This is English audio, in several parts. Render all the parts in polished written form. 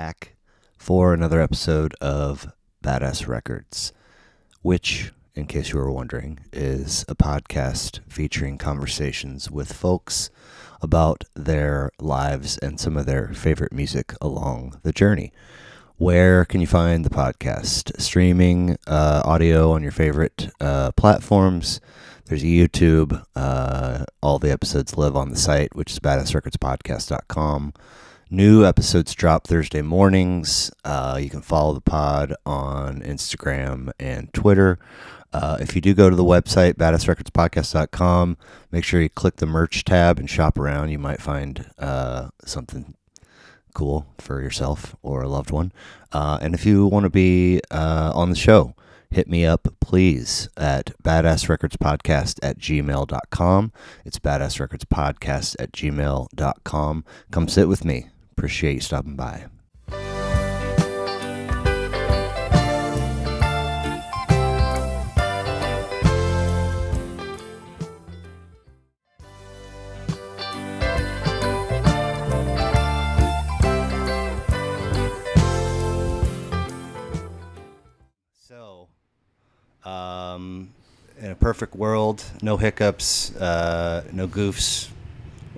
back for another episode of Badass Records, which, in case you were wondering, is a podcast featuring conversations with folks about their lives and some of their favorite music along the journey. Where can you find the podcast? Streaming audio on your favorite platforms. There's YouTube. All the episodes live on the site, which is badassrecordspodcast.com. New episodes drop Thursday mornings. You can follow the pod on Instagram and Twitter. If you do go to the website, badassrecordspodcast.com, make sure you click the merch tab and shop around. You might find something cool for yourself or a loved one. And if you want to be on the show, hit me up, please, at badassrecordspodcast@gmail.com. It's badassrecordspodcast@gmail.com. Come sit with me. Appreciate you stopping by. In a perfect world, no hiccups, no goofs,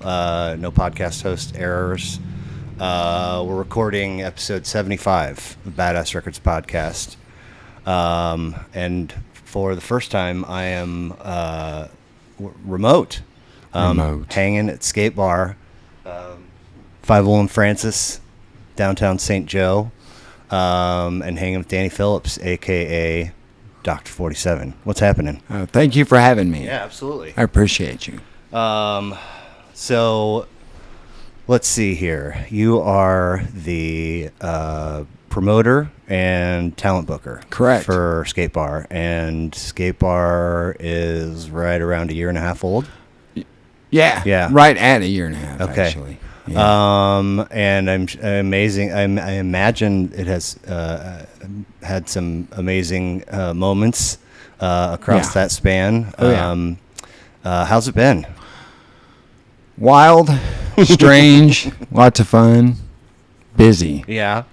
no podcast host errors. We're recording episode 75 of Badass Records Podcast. And for the first time, I am remote. Hanging at Skate Bar, 501 Francis, downtown St. Joe, and hanging with Danny Phillips, a.k.a. Dr. 47. What's happening? Thank you for having me. Yeah, absolutely. I appreciate you. So let's see here. You are the promoter and talent booker. Correct. For Skate Bar. And Skate Bar is right around a year and a half old? Yeah. Right at a year and a half, okay. Actually. Yeah. And I'm amazing. I imagine it has had some amazing moments across that span. Oh, yeah. How's it been? Wild, strange, lots of fun, busy. Yeah.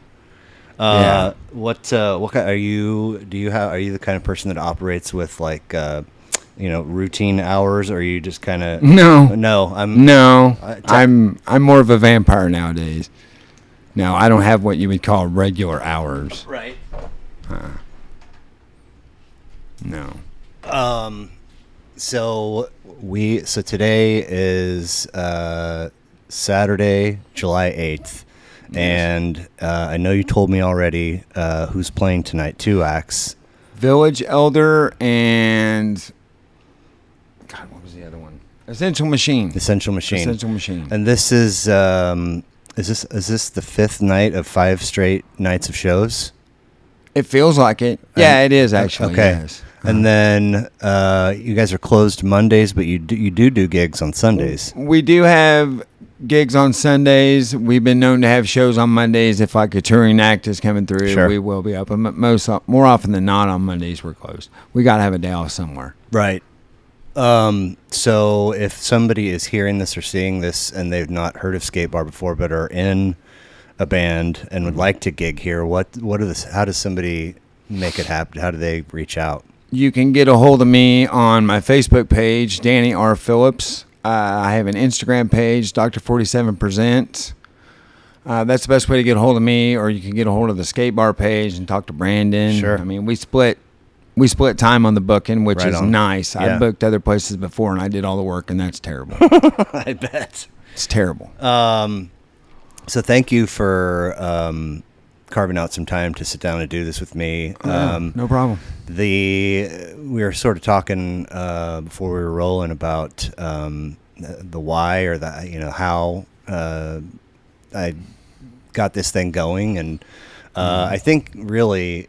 What kind are you? Are you the kind of person that operates with like routine hours, or are you just kind of I'm more of a vampire nowadays. No, I don't have what you would call regular hours. Right. No. So today is Saturday, July 8th, and I know you told me already who's playing tonight. 2 acts. Village Elder and God, what was the other one? Essential Machine. And this is this the 5th night of 5 straight nights of shows? It feels like it. Yeah, it is actually. Okay. Yes. And then you guys are closed Mondays, but you do gigs on Sundays. We do have gigs on Sundays. We've been known to have shows on Mondays. If like a touring act is coming through, sure, we will be up. More often than not on Mondays we're closed. We got to have a day off somewhere. Right. So if somebody is hearing this or seeing this and they've not heard of Skate Bar before but are in a band and would like to gig here, how does somebody make it happen? How do they reach out? You can get a hold of me on my Facebook page, Danny R. Phillips. I have an Instagram page, Dr. 47 Presents. That's the best way to get a hold of me, or you can get a hold of the Skate Bar page and talk to Brandon. Sure. I mean, we split time on the booking, which is nice. Yeah. I booked other places before, and I did all the work, and that's terrible. I bet. It's terrible. So thank you for carving out some time to sit down and do this with me. No problem. We were sort of talking before we were rolling about the why, or the how I got this thing going, and I think really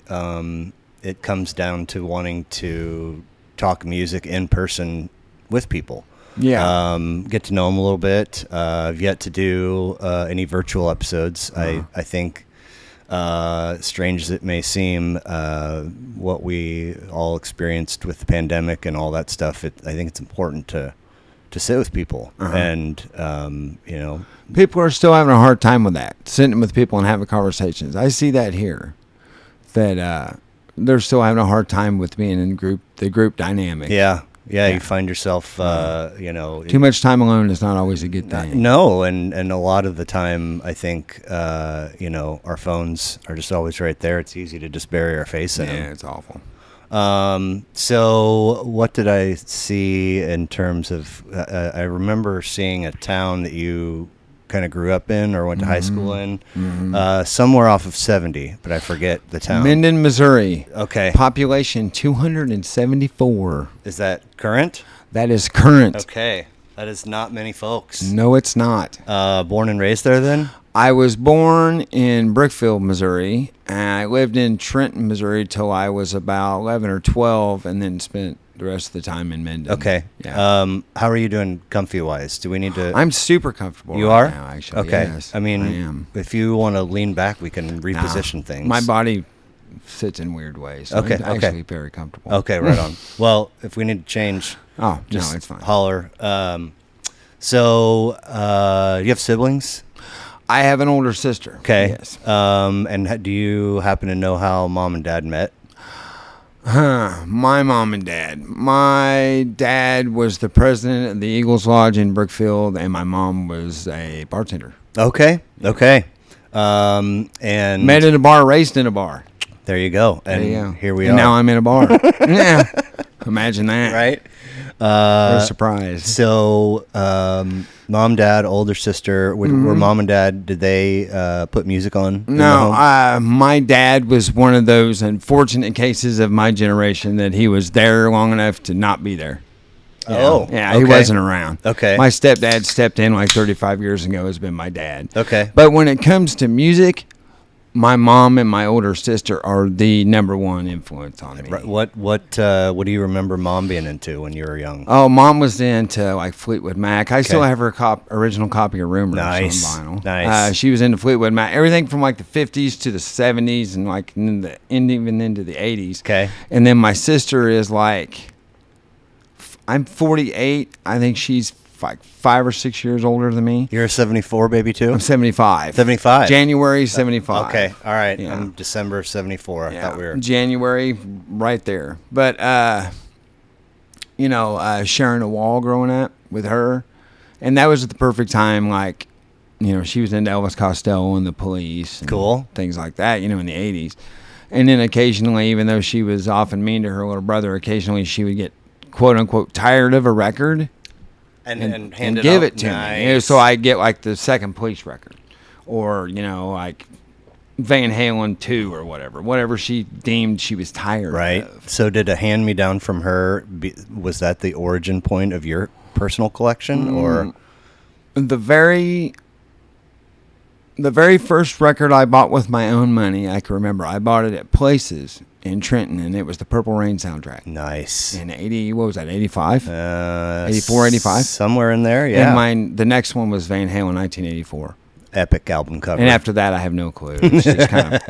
it comes down to wanting to talk music in person with people. Yeah. Get to know them a little bit. I've yet to do any virtual episodes. I think, strange as it may seem, what we all experienced with the pandemic and all that stuff, I think it's important to sit with people, and people are still having a hard time with that, sitting with people and having conversations. I see that here, that they're still having a hard time with being in the group dynamic. Yeah. You find yourself, too much time alone is not always a good thing. No, and a lot of the time, I think, our phones are just always right there. It's easy to just bury our face in them. Yeah, it's awful. So what did I see in terms of, I remember seeing a town that you kind of grew up in or went to high school in, somewhere off of 70, but I forget the town. Minden, Missouri. Okay. Population 274. Is that current? That is current. Okay. That is not many folks. No, it's not. Born and raised there then? I was born in Brookfield, Missouri, and I lived in Trenton, Missouri till I was about 11 or 12, and then spent the rest of the time in Minden. Okay. Yeah. How are you doing comfy-wise? Do we need to... I'm super comfortable You right are? now, actually. Okay. Yes, I mean, I am. if you want to lean back, we can reposition things. My body sits in weird ways, so Okay, I'm okay. actually very comfortable. Okay, right on. Well, if we need to change, Oh, just no, it's fine. holler. So, you have siblings? I have an older sister. Okay. Yes. And do you happen to know how mom and dad met? My mom and dad. My dad was the president of the Eagles Lodge in Brookfield, and my mom was a bartender. Okay. Okay. And Met in a bar, raised in a bar. there you go. And There you go. here we and are. now I'm in a bar. Yeah. Imagine that. Right? What a surprise. So, mom, dad, older sister, were mom and dad, did they put music on? in the No, home? my dad was one of those unfortunate cases of my generation that he was there long enough to not be there. You know? Yeah, he okay. wasn't around. Okay. My stepdad stepped in like 35 years ago, has been my dad. Okay. But when it comes to music, my mom and my older sister are the number one influence on me. Right. What do you remember mom being into when you were young? Oh, mom was into like Fleetwood Mac. I still have her original copy of Rumors Nice. on vinyl. Nice. She was into Fleetwood Mac. Everything from like the 50s to the 70s and like even into the 80s. Okay. And then my sister is like, I'm 48. I think she's like 5 or 6 years older than me. You're a 74 baby too? I'm 75. 75. January 75. Okay. All right. Yeah. I'm December of 74. I thought we were. January, right there. But, sharing a wall growing up with her. And that was at the perfect time. Like, she was into Elvis Costello and the Police. And Cool. things like that, in the 80s. And then occasionally, even though she was often mean to her little brother, occasionally she would get, quote unquote, tired of a record. And And give it to me. So I get like the second Police record. Or, like Van Halen 2 or whatever she deemed she was tired Right. of. So did a hand-me-down from her, was that the origin point of your personal collection? Or The very first record I bought with my own money, I can remember, I bought it at Places in Trenton, and it was the Purple Rain soundtrack. Nice. In 85? 84, 85? Somewhere in there, yeah. And the next one was Van Halen, 1984. Epic album cover. And after that, I have no clue. It's just kind of...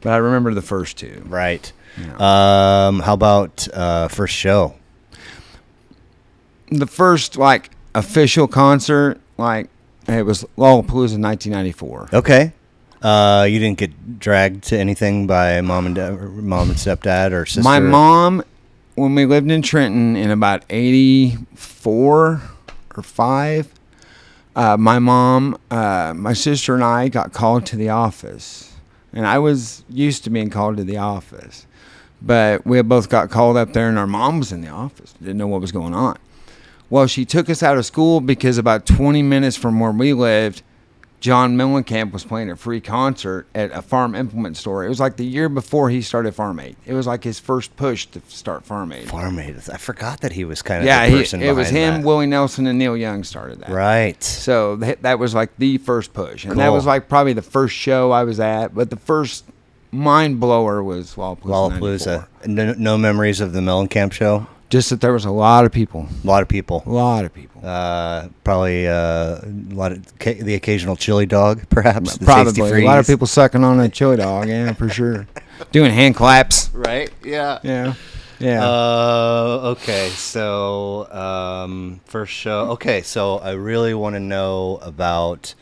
But I remember the first two. Right. Yeah. How about first show? The first, like, official concert, like, it was Lollapalooza in 1994. Okay. You didn't get dragged to anything by mom and stepdad or sister? My mom, when we lived in Trenton in about 84 or 5, my mom, my sister and I got called to the office. And I was used to being called to the office. But we both got called up there, and our mom was in the office. Didn't know what was going on. Well, she took us out of school because about 20 minutes from where we lived, John Mellencamp was playing a free concert at a farm implement store. It was like the year before he started Farm Aid. It was like his first push to start Farm Aid. Farm Aid. I forgot that he was kind of the person it was him, that. Willie Nelson, and Neil Young started that. Right. So that was like the first push. And Cool. that was like probably the first show I was at. But the first mind blower was Lollapalooza. No memories of the Mellencamp show? Just that there was a lot of people. A lot of people. Probably a lot of the occasional chili dog, perhaps. The Probably. Tasty A Freeze. lot of people sucking on a chili dog, yeah, for sure. Doing hand claps. Right? Yeah. Yeah. Yeah. Okay. So, first show. Okay. So I really want to know about,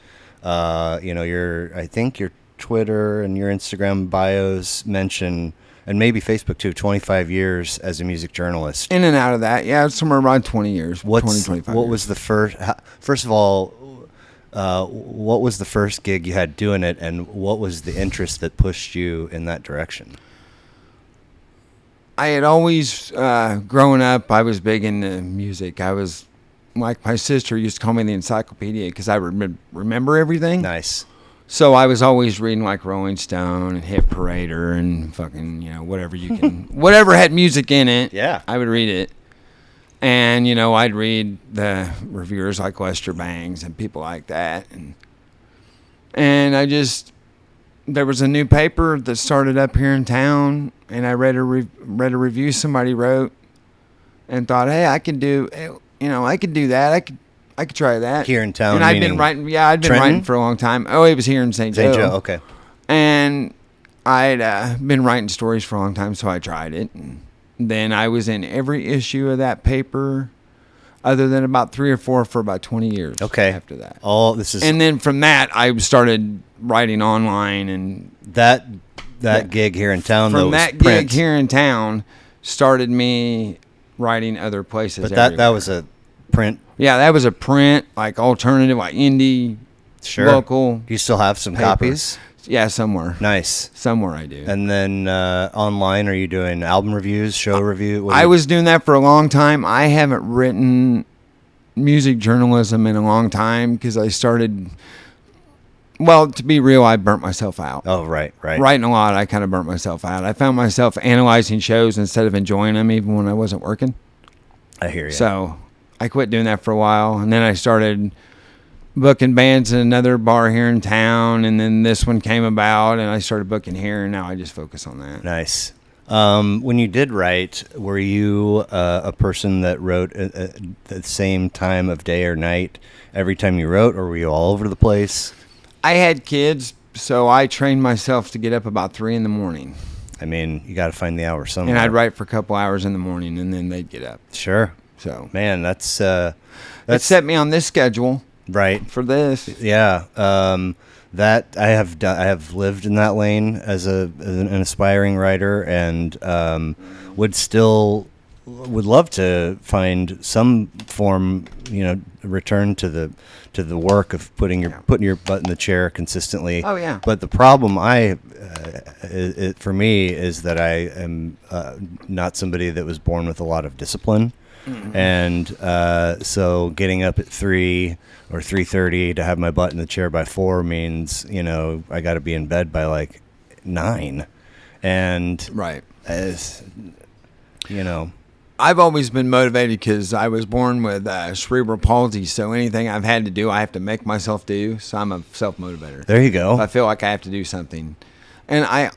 I think your Twitter and your Instagram bios mention, and maybe Facebook too, 25 years as a music journalist. In and out of that. Yeah, somewhere around 20 years. 25 What years. was the first of all, what was the first gig you had doing it, and what was the interest that pushed you in that direction? I had always, growing up, I was big into music. I was, like my sister used to call me the encyclopedia because I remember everything. Nice. So I was always reading like Rolling Stone and Hit Parader and fucking, whatever you can, whatever had music in it. Yeah. I would read it. And, I'd read the reviewers like Lester Bangs and people like that. And there was a new paper that started up here in town, and I read a review somebody wrote and thought, hey, I could do that. I could try that. Here in town, and I'd meaning been writing. Yeah, I'd been Trenton? writing for a long time. Oh, it was here in St. Joe. St. Joe, okay. And I'd been writing stories for a long time, so I tried it. And then I was in every issue of that paper, other than about 3 or 4 for about 20 years. Okay. After that. And then from that, I started writing online, and that gig here in town, though, from was that print. gig here in town started me writing other places. But that was a print. Yeah, that was a print, like alternative, like indie, local. Do you still have some paper. copies? Yeah, somewhere. Nice. Somewhere I do. And then online, are you doing album reviews, show review? I was doing that for a long time. I haven't written music journalism in a long time because I started. Well, to be real, I burnt myself out. Oh, right. Writing a lot, I kind of burnt myself out. I found myself analyzing shows instead of enjoying them, even when I wasn't working. I hear you. So I quit doing that for a while, and then I started booking bands in another bar here in town, and then this one came about, and I started booking here, and now I just focus on that. Nice. When you did write, were you a person that wrote at the same time of day or night every time you wrote, or were you all over the place? I had kids, so I trained myself to get up about 3 in the morning. I mean, you got to find the hour somewhere. And I'd write for a couple hours in the morning, and then they'd get up. Sure. So, man, that's it set me on this schedule. Right. For this. Yeah. That I have done. I have lived in that lane as an aspiring writer, and would love to find some form, return to the work of putting your butt in the chair consistently. Oh yeah. But the problem for me is that I am not somebody that was born with a lot of discipline. Mm-hmm. And so getting up at 3 or 3:30 to have my butt in the chair by 4 means, I got to be in bed by like 9. And right. As I've always been motivated because I was born with cerebral palsy, so anything I've had to do, I have to make myself do. So I'm a self-motivator. There you go. If I feel like I have to do something. And I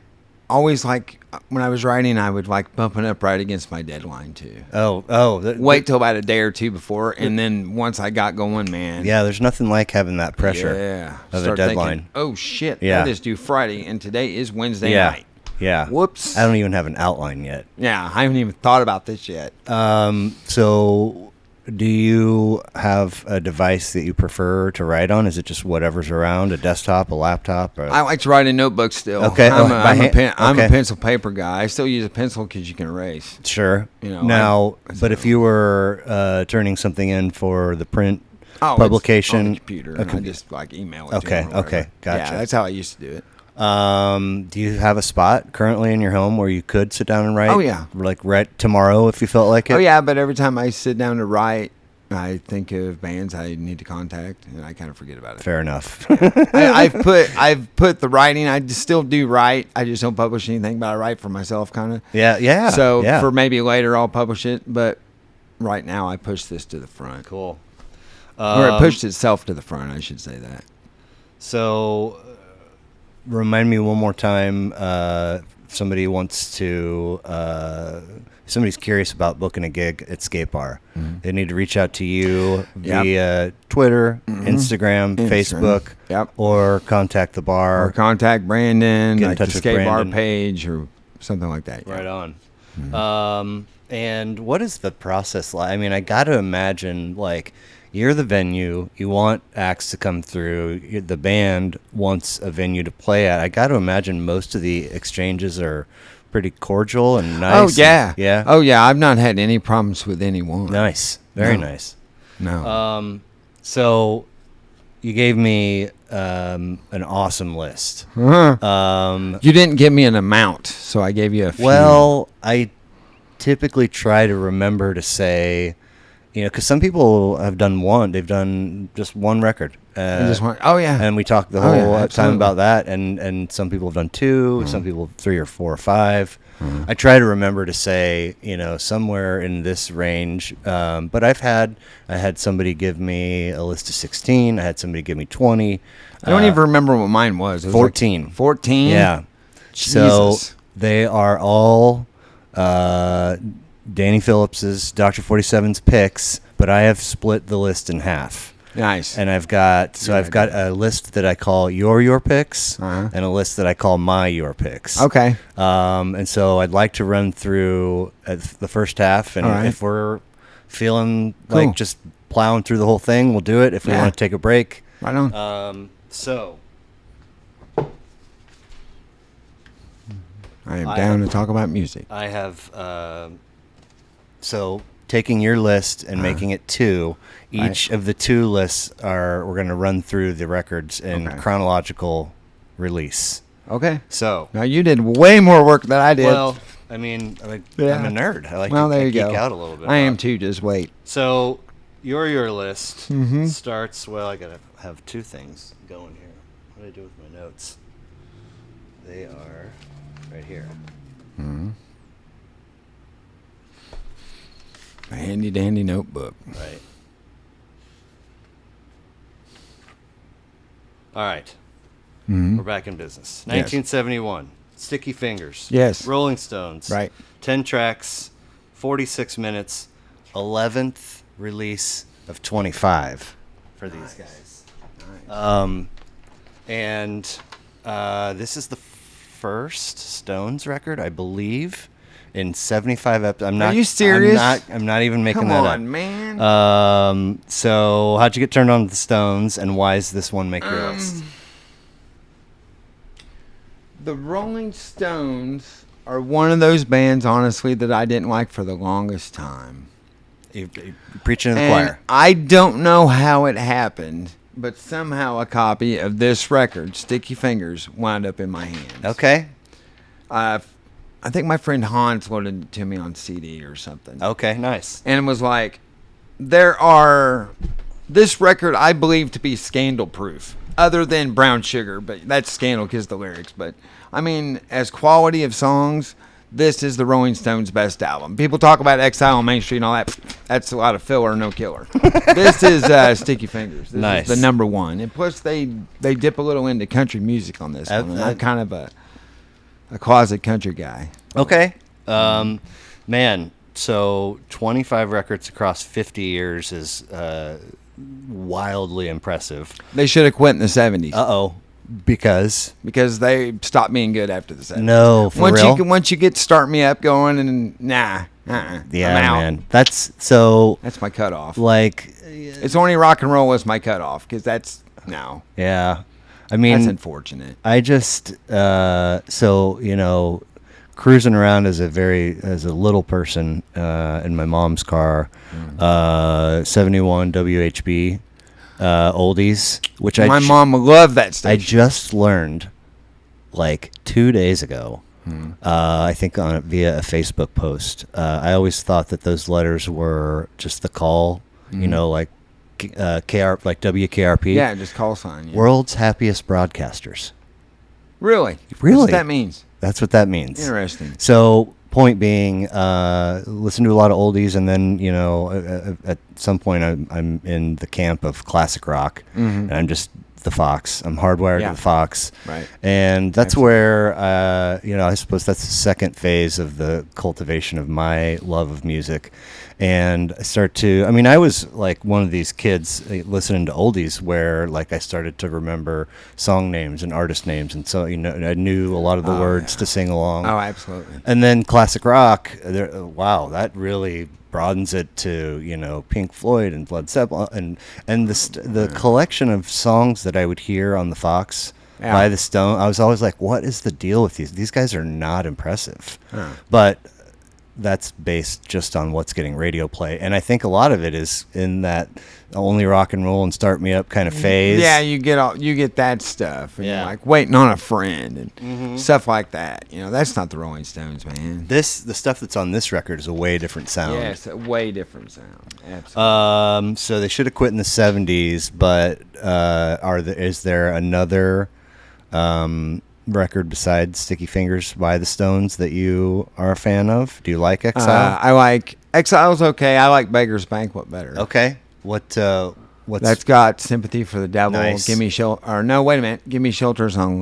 always when I was writing, I would like bumping up right against my deadline too. Wait till about a day or two before, and then once I got going, man. Yeah, there's nothing like having that pressure of a deadline. Thinking, oh shit, yeah. I just do Friday, and today is Wednesday night. Yeah. Whoops. I don't even have an outline yet. Yeah, I haven't even thought about this yet. So do you have a device that you prefer to write on? Is it just whatever's around, a desktop, a laptop? I like to write in notebooks still. Okay. I'm a pencil paper guy. I still use a pencil because you can erase. Sure. But if you were turning something in for the print publication. It's on the computer. I just email it to them. Okay. Gotcha. Yeah, that's how I used to do it. Do you have a spot currently in your home where you could sit down and write? Oh, yeah. Like write tomorrow if you felt like it? Oh, yeah, but every time I sit down to write, I think of bands I need to contact, and I kind of forget about it. Fair enough. I've put the writing. I still do write. I just don't publish anything, but I write for myself, kind of. Yeah. So for maybe later, I'll publish it, but right now I push this to the front. Cool. Or it pushed itself to the front, I should say that. So, remind me one more time. Somebody wants to. Somebody's curious about booking a gig at Skate Bar. Mm-hmm. They need to reach out to you via Twitter, Instagram, Facebook, or contact the bar. Or contact Brandon, get in touch the with Skate Brandon. Bar page or something like that. Right on. And what is the process like? I mean, I got to imagine, like, you're the venue, you want acts to come through, the band wants a venue to play at. I got to imagine most of the exchanges are pretty cordial and nice. Oh, yeah. Yeah? Oh, yeah. I've not had any problems with anyone. Nice. Very No. nice. No. So you gave me an awesome list. You didn't give me an amount, so I gave you a few. Well, I typically try to remember to say, because some people have done one. They've done just one record. I just want, oh, yeah. And we talked the Oh, whole yeah, time absolutely. about that. And some people have done two, some people 3 or 4 or 5. I try to remember to say, somewhere in this range. But I had somebody give me a list of 16. I had somebody give me 20. I don't even remember what mine was. It was 14. Like 14? Yeah. Jesus. So they are all Danny Phillips's, Dr. 47's picks, but I have split the list in half. Nice. And I've got a list that I call your picks, Uh-huh. and a list that I call your picks. Okay. And so I'd like to run through the first half, and All right. if we're feeling Cool. like just plowing through the whole thing, we'll do it. If we Yeah. want to take a break, Right on. so I am I down have- to talk about music. I have so taking your list and making it 2. Each of the 2 lists we're going to run through the records in Okay. chronological release. Okay. So, Now, you did way more work than I did. well, I mean, Yeah. I'm a nerd. I like well, to there you geek go. out a little bit. I am Bob. too. Just wait. So, your list Mhm. starts. Well, I gotta have 2 things going here. What do I do with my notes? They are right here. A handy dandy notebook. Right. All right. Mhm. We're back in business. 1971. Sticky Fingers. Yes. Rolling Stones. Right. 10 tracks, 46 minutes, 11th release of 25 for these guys. And this is the first Stones record, I believe, in 75 episodes. Are you serious? I'm not even making Come that on, up. man. So how'd you get turned on to the Stones, and why does this one make your list? The Rolling Stones are one of those bands, honestly, that I didn't like for the longest time. You're preaching to the And choir. I don't know how it happened, but somehow a copy of this record, Sticky Fingers, wound up in my hands. Okay. I think my friend Hans loaded it to me on CD or something. Okay, nice. And it was like, this record I believe to be scandal proof, other than Brown Sugar, but that's scandal because the lyrics. But I mean, as quality of songs, this is the Rolling Stones' best album. People talk about Exile on Main Street and all that. That's a lot of filler, no killer. This is Sticky Fingers. This Nice. is the number one. And plus, they dip a little into country music on this one. And I'm kind of a closet country guy. Okay. Man, so 25 records across 50 years is wildly impressive. They should have quit in the 70s. Uh-oh. Because Because they stopped being good after the 70s. No, for real? Once you get Start Me Up going, and nah, I'm out. man. That's so That's my cutoff. like It's only rock and roll is my cutoff, because that's no. yeah. I That's mean, unfortunate. I just cruising around as a little person in my mom's car, 71 WHB oldies, which My mom loved that I station. just learned like 2 days ago. I think via a Facebook post. I always thought that those letters were just the call, like like WKRP. Yeah, just call sign. Yeah. World's happiest broadcasters. Really? Really? That's what that means. That's what that means. Interesting. So, point being, listen to a lot of oldies, and then at some point I'm in the camp of classic rock, and I'm just the Fox. I'm hardwired to the Fox. Right. And that's where, I suppose that's the second phase of the cultivation of my love of music. And I was like one of these kids listening to oldies where like I started to remember song names and artist names. And so, I knew a lot of the words to sing along. Oh, absolutely. And then classic rock, wow, that really broadens it to, Pink Floyd and Led Zeppelin and the collection of songs that I would hear on the Fox by the Stone. I was always like, what is the deal with these? These guys are not impressive. But that's based just on what's getting radio play, and I think a lot of it is in that only rock and roll and start me up kind of phase. Yeah, you get that stuff, and you're like waiting on a friend and stuff like that. That's not the Rolling Stones, man. The stuff that's on this record is a way different sound. Yes, a way different sound. Absolutely. So they should have quit in the 70s, but is there another record besides Sticky Fingers by the Stones that you are a fan of? Do you like Exile? I like Exile's okay. I like Beggar's Banquet better. Okay. What's that's got Sympathy for the Devil. Nice. Give Me Shelter. Or no, wait a minute. Give Me Shelter's on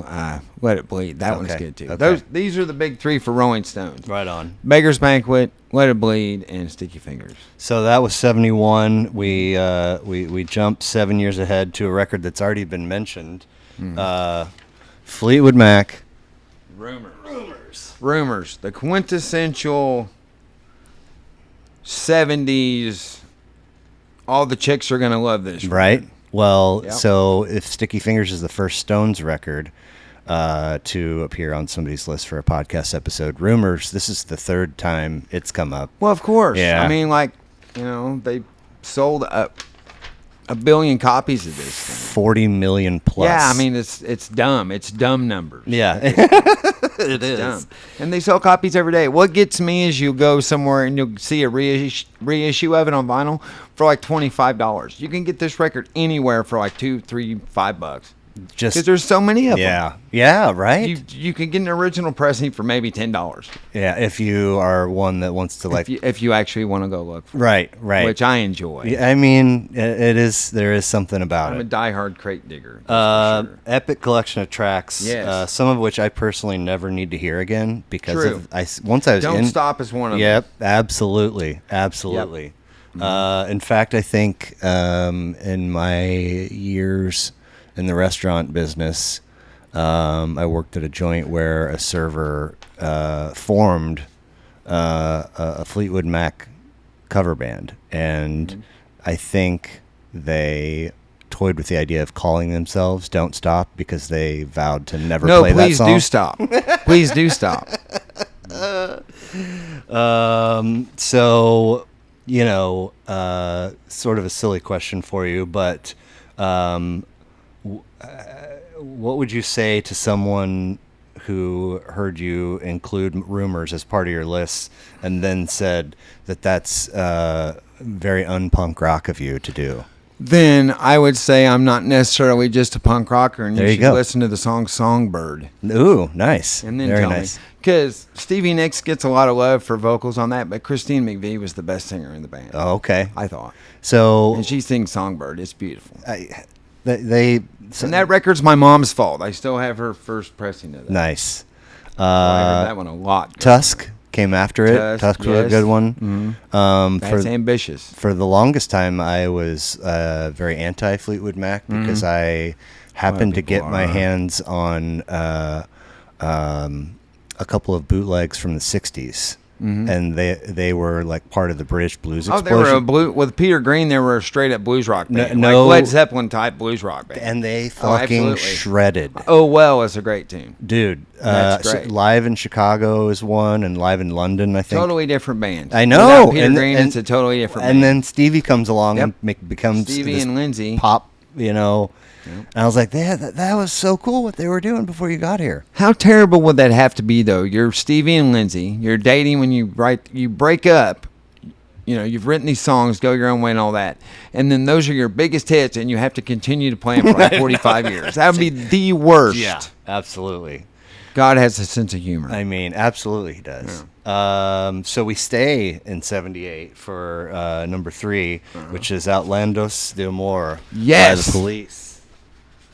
Let It Bleed. That one's good too. Okay. These are the big three for Rolling Stones. Right on. Beggar's Banquet, Let It Bleed, and Sticky Fingers. So that was 71. We jumped 7 years ahead to a record that's already been mentioned. Fleetwood Mac. Rumors. The quintessential 70s. All the chicks are going to love this. Right? Well, Yep. So if Sticky Fingers is the first Stones record to appear on somebody's list for a podcast episode, Rumors, this is the third time it's come up. Well, of course. Yeah. I mean, they sold a billion copies of this thing. 40 million plus. Yeah, I mean, it's dumb. It's dumb numbers. Yeah. It is. Dumb. And they sell copies every day. What gets me is you go somewhere and you'll see a reissue of it on vinyl for like $25. You can get this record anywhere for like $2, $3, $5. Just Because there's so many of them. Yeah, right? You can get an original pressing for maybe $10. Yeah, if you are one that wants to If you actually want to go look for Right. it, which I enjoy. Yeah, I mean, there is something about I'm a it. diehard crate digger. That's for sure. Epic collection of tracks, Yes. some of which I personally never need to hear again because True. once I was Don't in. Stop is one of them. Yep, absolutely. In fact, I think in my years in the restaurant business, I worked at a joint where a server formed a Fleetwood Mac cover band, and I think they toyed with the idea of calling themselves "Don't Stop" because they vowed to never play that song. No, please do stop. Please do stop. So, sort of a silly question for you, but what would you say to someone who heard you include Rumors as part of your list and then said that that's very un-punk rock of you to do? Then I would say I'm not necessarily just a punk rocker, and There you you should go. listen to the song Songbird. Ooh, nice. And then very tell nice. me. Because Stevie Nicks gets a lot of love for vocals on that, but Christine McVie was the best singer in the band. Oh, okay. I thought. So And she sings Songbird. It's beautiful. and And that record's my mom's fault. I still have her first pressing of that. nice. I heard that one a lot. Tusk came after it. Tusk was a yes. good one. That's ambitious. For the longest time, I was very anti Fleetwood Mac because I happened to get people my are. hands on a couple of bootlegs from the '60s, and they were like part of the British blues Oh, explosion. they were a blue with Peter Green. They were a straight up blues rock band, no- like Led Zeppelin type blues rock band. and they fucking absolutely. shredded. Oh well, is a great tune. Dude, That's great. Live in Chicago is one, and Live in London, I think. Totally different band. I know. Without Peter and, Green, and- it's a totally different And band. then Stevie comes along Yep. and becomes Stevie this and Lindsay. pop, And I was like, that was so cool what they were doing before you got here. How terrible would that have to be, though? You're Stevie and Lindsay. You're dating when you break up. You've written these songs, Go Your Own Way and all that. And then those are your biggest hits, and you have to continue to play them for like 45 years. That would be the worst. Absolutely. God has a sense of humor. I mean, absolutely he does. So we stay in 78 for number 3, which is Outlandos de Amor by Yes. the Police.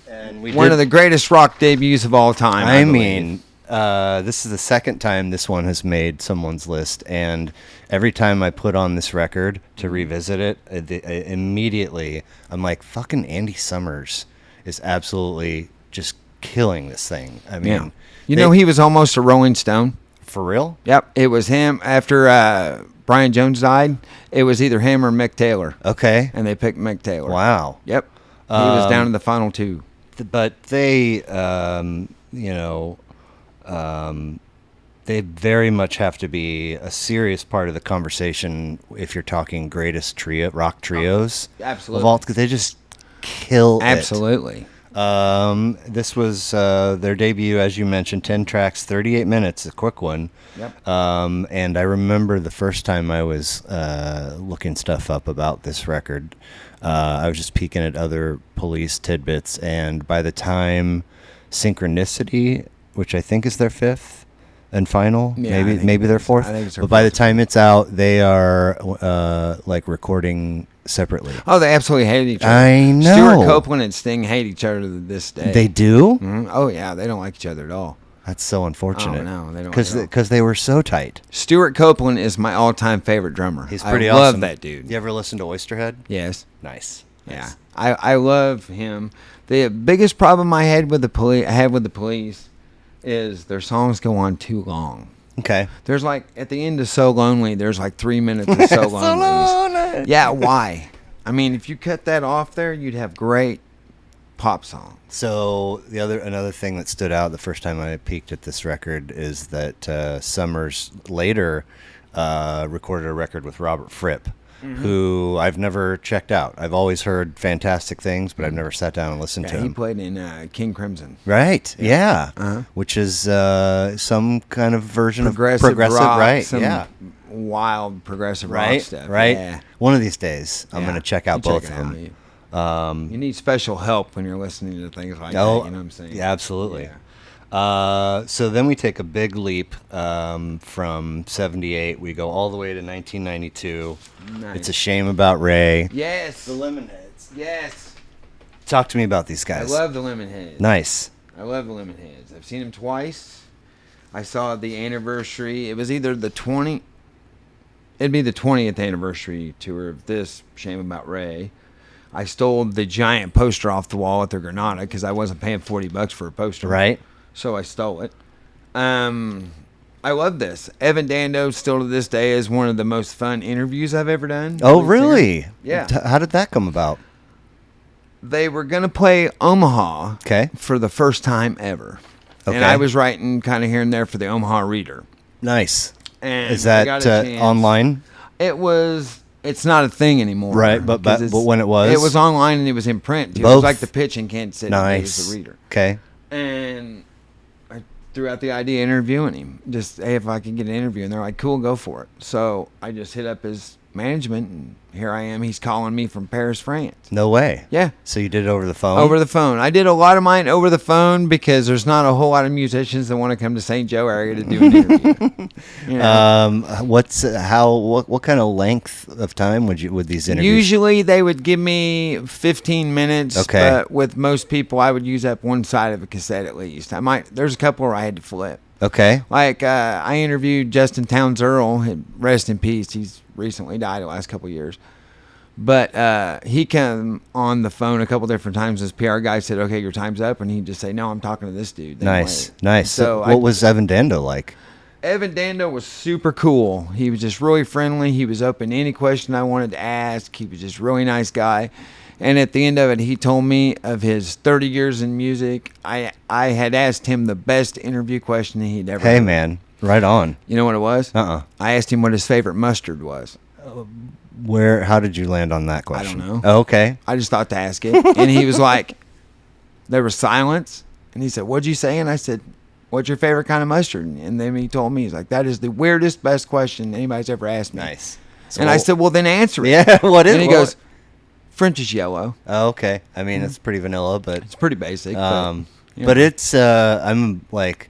And we One of the greatest rock debuts of all time. I mean, this is the second time this one has made someone's list, and every time I put on this record to revisit it, immediately I'm like, fucking Andy Summers is absolutely just killing this thing. I mean, he was almost a Rolling Stone. For real? Yep, it was him after Brian Jones died. It was either him or Mick Taylor. Okay. And they picked Mick Taylor. Wow. Yep. He was down in the final two. But they, they very much have to be a serious part of the conversation if you're talking greatest rock trios. Absolutely. Of all, because they just kill it. Absolutely. This was their debut, as you mentioned, 10 tracks, 38 minutes, a quick one. Yep. And I remember the first time I was looking stuff up about this record, I was just peeking at other Police tidbits, and by the time Synchronicity, which I think is their fifth and final, maybe their fourth, but by the time it's out, they are like recording separately. Oh, they absolutely hate each other. I know. Stuart Copeland and Sting hate each other to this day. They do? Mm-hmm. Oh, yeah. They don't like each other at all. That's so unfortunate. Oh, no, they don't. Because they were so tight. Stuart Copeland is my all-time favorite drummer. He's pretty awesome. I love awesome. that dude. You ever listen to Oysterhead? Yes. Nice. Yeah. I love him. The biggest problem I had with the Police is their songs go on too long. Okay. There's like, at the end of So Lonely, there's like 3 minutes of So Lonely. Yeah, why? I mean, if you cut that off there, you'd have great pop songs. So another thing that stood out the first time I peeked at this record is that Summers later recorded a record with Robert Fripp, who I've never checked out. I've always heard fantastic things, but I've never sat down and listened to him. He played in King Crimson. Right, yeah. Which is some kind of version of progressive rock, right? Yeah. Wild progressive rock stuff. Right. Yeah. One of these days, I'm going to check out both of them. You need special help when you're listening to things like that. You know what I'm saying? Yeah, absolutely. Yeah. So then we take a big leap from 78. We go all the way to 1992. Nice. It's a Shame About Ray. Yes. The Lemonheads. Yes. Talk to me about these guys. I love the Lemonheads. Nice. I love the Lemonheads. I've seen them twice. I saw the anniversary. It was either the 20th. It'd be the 20th anniversary tour of this Shame About Ray. I stole the giant poster off the wall at the Granada because I wasn't paying $40 for a poster. Right. So I stole it. I love this. Evan Dando still to this day is one of the most fun interviews I've ever done. Oh, really? Yeah. How did that come about? They were going to play Omaha for the first time ever. Okay. And I was writing kind of here and there for the Omaha Reader. Nice. And is that online? It's not a thing anymore. Right, but when it was online and it was in print. Too. It was like the pitch in Kansas City. Nice. It was the Reader. Okay. And I threw out the idea of interviewing him. Just, hey, if I could get an interview. And they're like, cool, go for it. So I just hit up his management, and here I am. He's calling me from Paris, France. No way. Yeah. So you did it over the phone? Over the phone. I did a lot of mine over the phone because there's not a whole lot of musicians that want to come to St. Joe area to do an interview. You know? What kind of length of time would these interviews? Usually they would give me 15 minutes. Okay. But with most people, I would use up one side of a cassette at least. There's a couple where I had to flip. Okay. Like I interviewed Justin Townes Earl. Rest in peace. He's recently died the last couple of years. But he came on the phone a couple different times. His PR guy said, okay, your time's up. And he'd just say, no, I'm talking to this dude. Nice. Nice. So what was Evan Dando like? Evan Dando was super cool. He was just really friendly. He was open to any question I wanted to ask. He was just a really nice guy. And at the end of it, he told me of his 30 years in music. I had asked him the best interview question he'd ever Hey, heard. man. Right on. You know what it was? I asked him what his favorite mustard was. How did you land on that question? I don't know. Oh, okay. I just thought to ask it. And he was like, there was silence. And he said, what'd you say? And I said, what's your favorite kind of mustard? And then he told me, he's like, that is the weirdest, best question anybody's ever asked me. Nice. And I said, well, then answer it. Yeah, what is it? And he goes, French is yellow. Oh, okay. I mean, it's pretty vanilla, but... It's pretty basic. But it's, I'm like,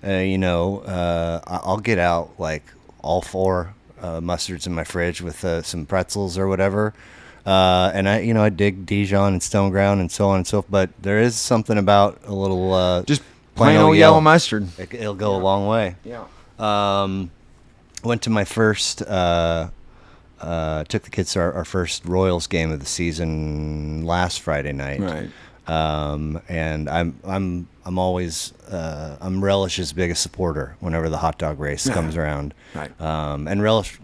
I'll get out like all four mustards in my fridge with some pretzels or whatever. And I dig Dijon and Stone Ground and so on and so forth. But there is something about a little Just plain old yellow mustard. It'll go a long way. Yeah. Went to my first. Took the kids to our first Royals game of the season last Friday night. Right. And I'm always I'm Relish's biggest supporter whenever the hot dog race comes around. Right. And Relish,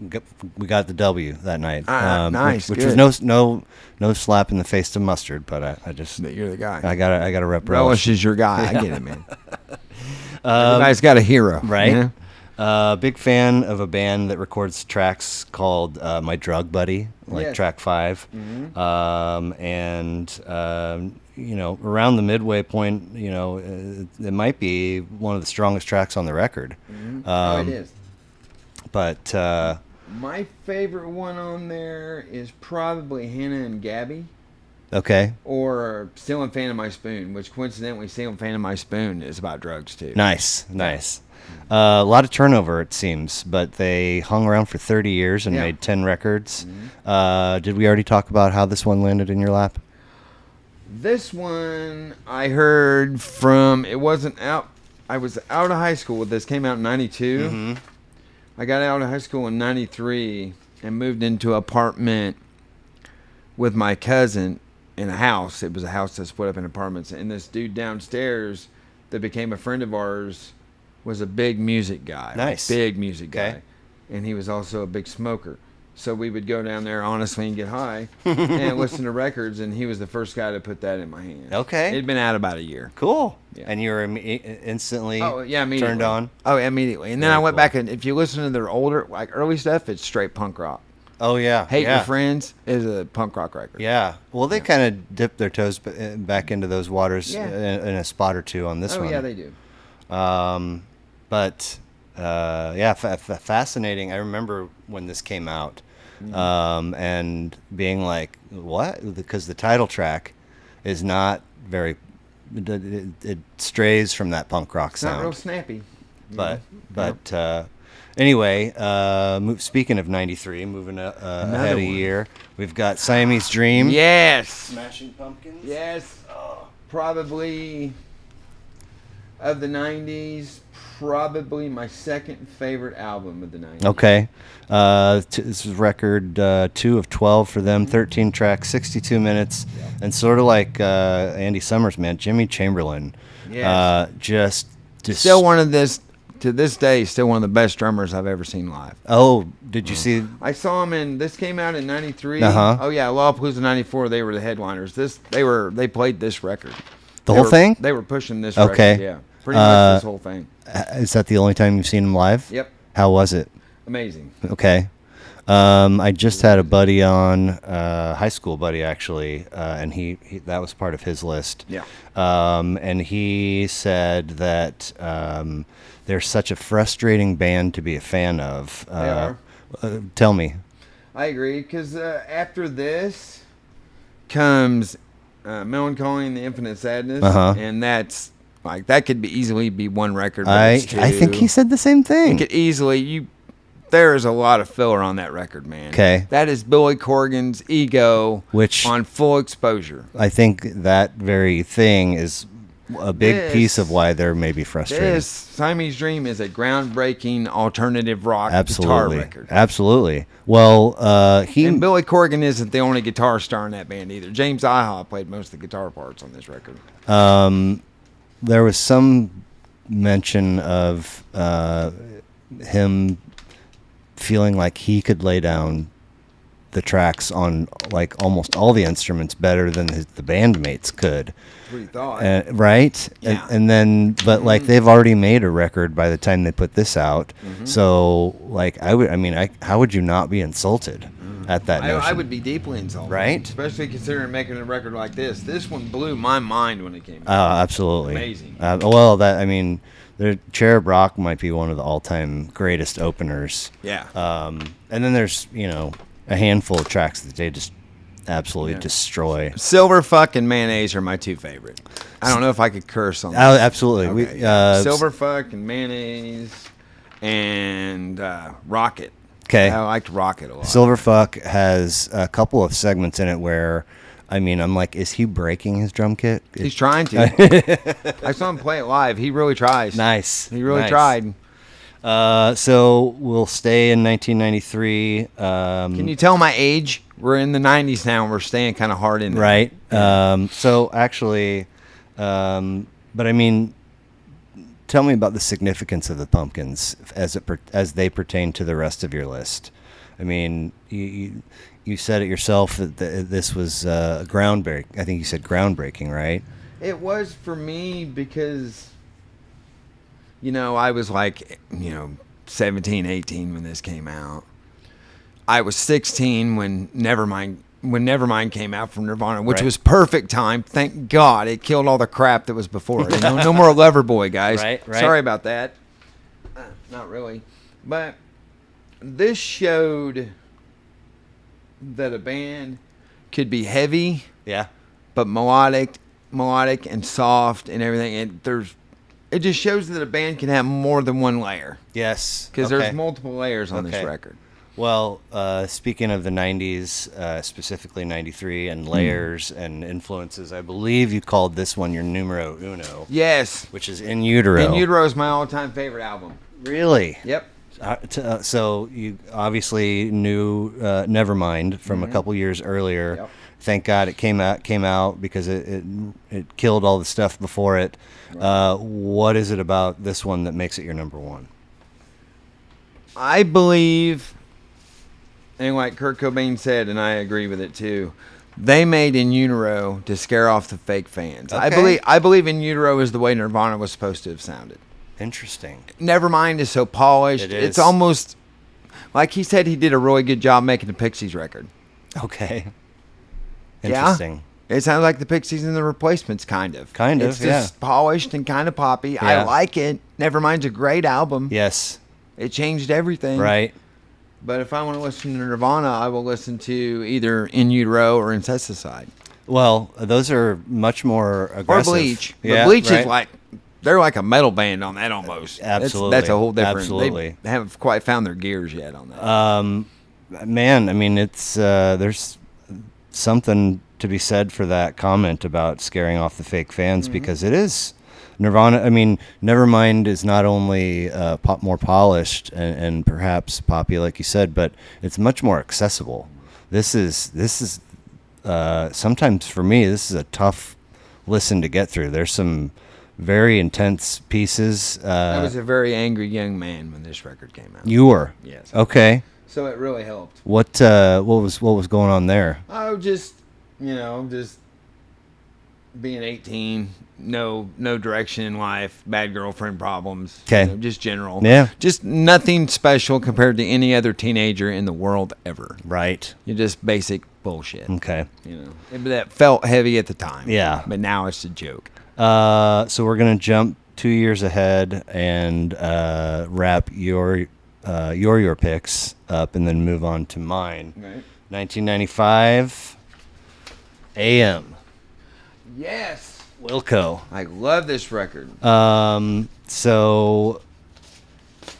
we got the W that night. Nice. Which good. was no slap in the face to Mustard, but I just But you're the guy. I gotta rep Relish is your guy. I get it, man. Everybody's got a hero, right? You know? Big fan of a band that records tracks called My Drug Buddy, like Yes. track 5. And around the midway point, it might be one of the strongest tracks on the record. It is. But My favorite one on there is probably Hannah and Gabby, okay, or Stealing Fan of My Spoon, which coincidentally, Stealing Fan of My Spoon is about drugs too. nice. A lot of turnover, it seems, but they hung around for 30 years and Yeah. made 10 records. Did we already talk about how this one landed in your lap? This one I heard from, it wasn't out, I was out of high school. This came out in 92. I got out of high school in 93 and moved into an apartment with my cousin in a house. It was a house that split up in apartments. And this dude downstairs that became a friend of ours was a big music guy. Nice. Big music guy. Okay. And he was also a big smoker. So we would go down there honestly and get high and listen to records, and he was the first guy to put that in my hand. Okay. It'd been out about a year. Cool. Yeah. And you were instantly Immediately. turned on? Oh, immediately. And then Very I went cool. back, and if you listen to their older, like early stuff, it's straight punk rock. Oh, yeah. Hate yeah. Your Friends is a punk rock record. Yeah. Well, they kind of dipped their toes back into those waters Yeah. in a spot or two on this Oh, one. yeah, they do. Fascinating. I remember when this came out, and being like, what? Because the title track is not very, it strays from that punk rock It's not real sound. snappy. Anyway, speaking of 93, moving ahead a one. year, we've got Siamese Dream. Yes. Smashing Pumpkins. Yes. Probably of the 90s, probably my second favorite album of the 90s. Okay. This is record 2 of 12 for them, 13 tracks, 62 minutes, and sort of like Andy Summers, man, Jimmy Chamberlain. Yes. Just Still one of this, to this day, still one of the best drummers I've ever seen live. Oh, did you see? I saw him in, this came out in 93. Uh-huh. Oh yeah, Lollapalooza 94, they were the headliners. They played this record. The whole thing? They were pushing this Okay. record, yeah. Pretty much this whole thing. Is that the only time you've seen him live? Yep. How was it? Amazing. Okay. I just had a buddy on, high school buddy actually, and he that was part of his list. Yeah. And he said that they're such a frustrating band to be a fan of. They are. Tell me. I agree, because after this comes Melancholy and the Infinite Sadness, Uh-huh. and that's, like, that could easily be one record. But I it's two. think he said the same It thing. could easily, there is a lot of filler on that record, man. 'Kay. That is Billy Corgan's ego Which on full exposure. I think that very thing is a big This- piece of why they're maybe frustrated. This Siamese Dream is a groundbreaking alternative rock guitar Absolutely. record. Absolutely. Well, And Billy Corgan isn't the only guitar star in that band either. James Iha played most of the guitar parts on this record. there was some mention of him feeling like he could lay down the tracks on like almost all the instruments better than the bandmates could. That's what he thought. Right? Yeah. And then, but like they've already made a record by the time they put this out. So like how would you not be insulted at that notion? I would be deeply insulted. Right? Especially considering making a record like this. This one blew my mind when it came out. Oh, absolutely. Amazing. The Cherub Rock might be one of the all-time greatest openers. Yeah. And then there's, a handful of tracks that they just absolutely Yeah. destroy. Silver Fuck and Mayonnaise are my two favorite. I don't know if I could curse on Oh, that. absolutely. Okay. Silver Fuck and Mayonnaise and Rocket. Okay. I liked Rocket a lot. Silverfuck has a couple of segments in it where, I mean, I'm like, is he breaking his drum kit? He's trying to. I saw him play it live. He really tries. Nice. He really Nice. tried. So we'll stay in 1993. Can you tell my age? We're in the 90s now, and we're staying kind of hard in there. Right. So actually, but I mean, tell me about the significance of the Pumpkins as they pertain to the rest of your list. I mean, you said it yourself that this was groundbreaking. I think you said groundbreaking, right? It was for me because, I was like, 17, 18 when this came out. I was 16 when Nevermind came out from Nirvana, which Right. was perfect time. Thank God it killed all the crap that was before it. No more Loverboy, guys. Right. Sorry about that. Not really. But this showed that a band could be heavy, Yeah. but melodic and soft and everything. And it just shows that a band can have more than one layer. Yes. Because Okay. there's multiple layers on this Okay. record. Well, speaking of the 90s, specifically 93, and layers and influences, I believe you called this one your numero uno, Yes. which is In Utero. In Utero is my all-time favorite album. Really? Yep. So you obviously knew Nevermind from a couple years earlier. Yep. Thank God it came out because it killed all the stuff before it. Right. What is it about this one that makes it your number one? I believe, and like Kurt Cobain said, and I agree with it too, they made In Utero to scare off the fake fans. Okay. I believe In Utero is the way Nirvana was supposed to have sounded. Interesting. Nevermind is so polished. It is. It's almost like he said he did a really good job making the Pixies record. Okay. Yeah. Interesting. It sounds like the Pixies and the Replacements, kind of. It's just polished and kind of poppy. Yeah. I like it. Nevermind's a great album. Yes. It changed everything. Right. But if I want to listen to Nirvana, I will listen to either In Utero or Incesticide. Well, those are much more aggressive. Or Bleach. Yeah, But Bleach right. is like, they're like a metal band on that almost. Absolutely. That's a whole different. Absolutely. They haven't quite found their gears yet on that. Man, I mean, it's there's something to be said for that comment about scaring off the fake fans because it is Nirvana. I mean, Nevermind is not only more polished and perhaps poppy, like you said, but it's much more accessible. This is sometimes for me, this is a tough listen to get through. There's some very intense pieces. I was a very angry young man when this record came out. You were? Yes. Okay. So it really helped. What was going on there? Oh, just being 18, no direction in life, bad girlfriend problems. 'Kay. Just general. Yeah. Just nothing special compared to any other teenager in the world ever. Right. You're just basic bullshit. Okay. That felt heavy at the time. Yeah. But now it's a joke. So we're gonna jump 2 years ahead and wrap your picks up, and then move on to mine. Right. 1995. AM. Yes. Wilco. I love this record. So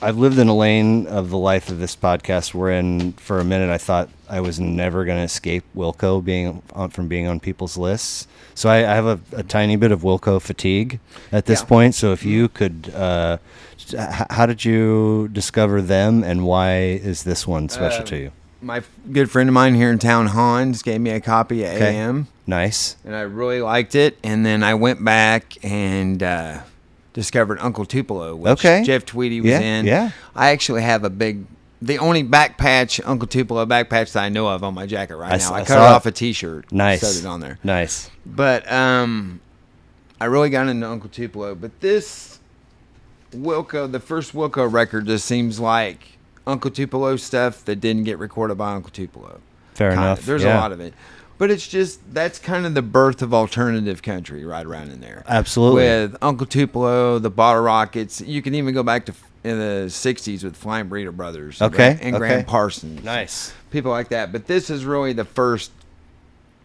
I've lived in a lane of the life of this podcast wherein for a minute I thought I was never going to escape Wilco from being on people's lists. So I have a tiny bit of Wilco fatigue at this point. So if you could, how did you discover them, and why is this one special to you? My good friend of mine here in town, Hans, gave me a copy of Okay. AM. Nice. And I really liked it. And then I went back and discovered Uncle Tupelo, which Jeff Tweedy was in. Yeah. I actually have the only back patch, Uncle Tupelo back patch that I know of on my jacket right now. I cut it off a T-shirt. Nice. Sewed it on there. Nice. But I really got into Uncle Tupelo. But this Wilco, the first Wilco record, just seems like Uncle Tupelo stuff that didn't get recorded by Uncle Tupelo. Fair enough. There's a lot of it. But it's just, that's kind of the birth of alternative country right around in there. Absolutely. With Uncle Tupelo, the Bottle Rockets. You can even go back to in the 60s with Flying Burrito Brothers. Okay. And Graham Parsons. Nice. People like that. But this is really the first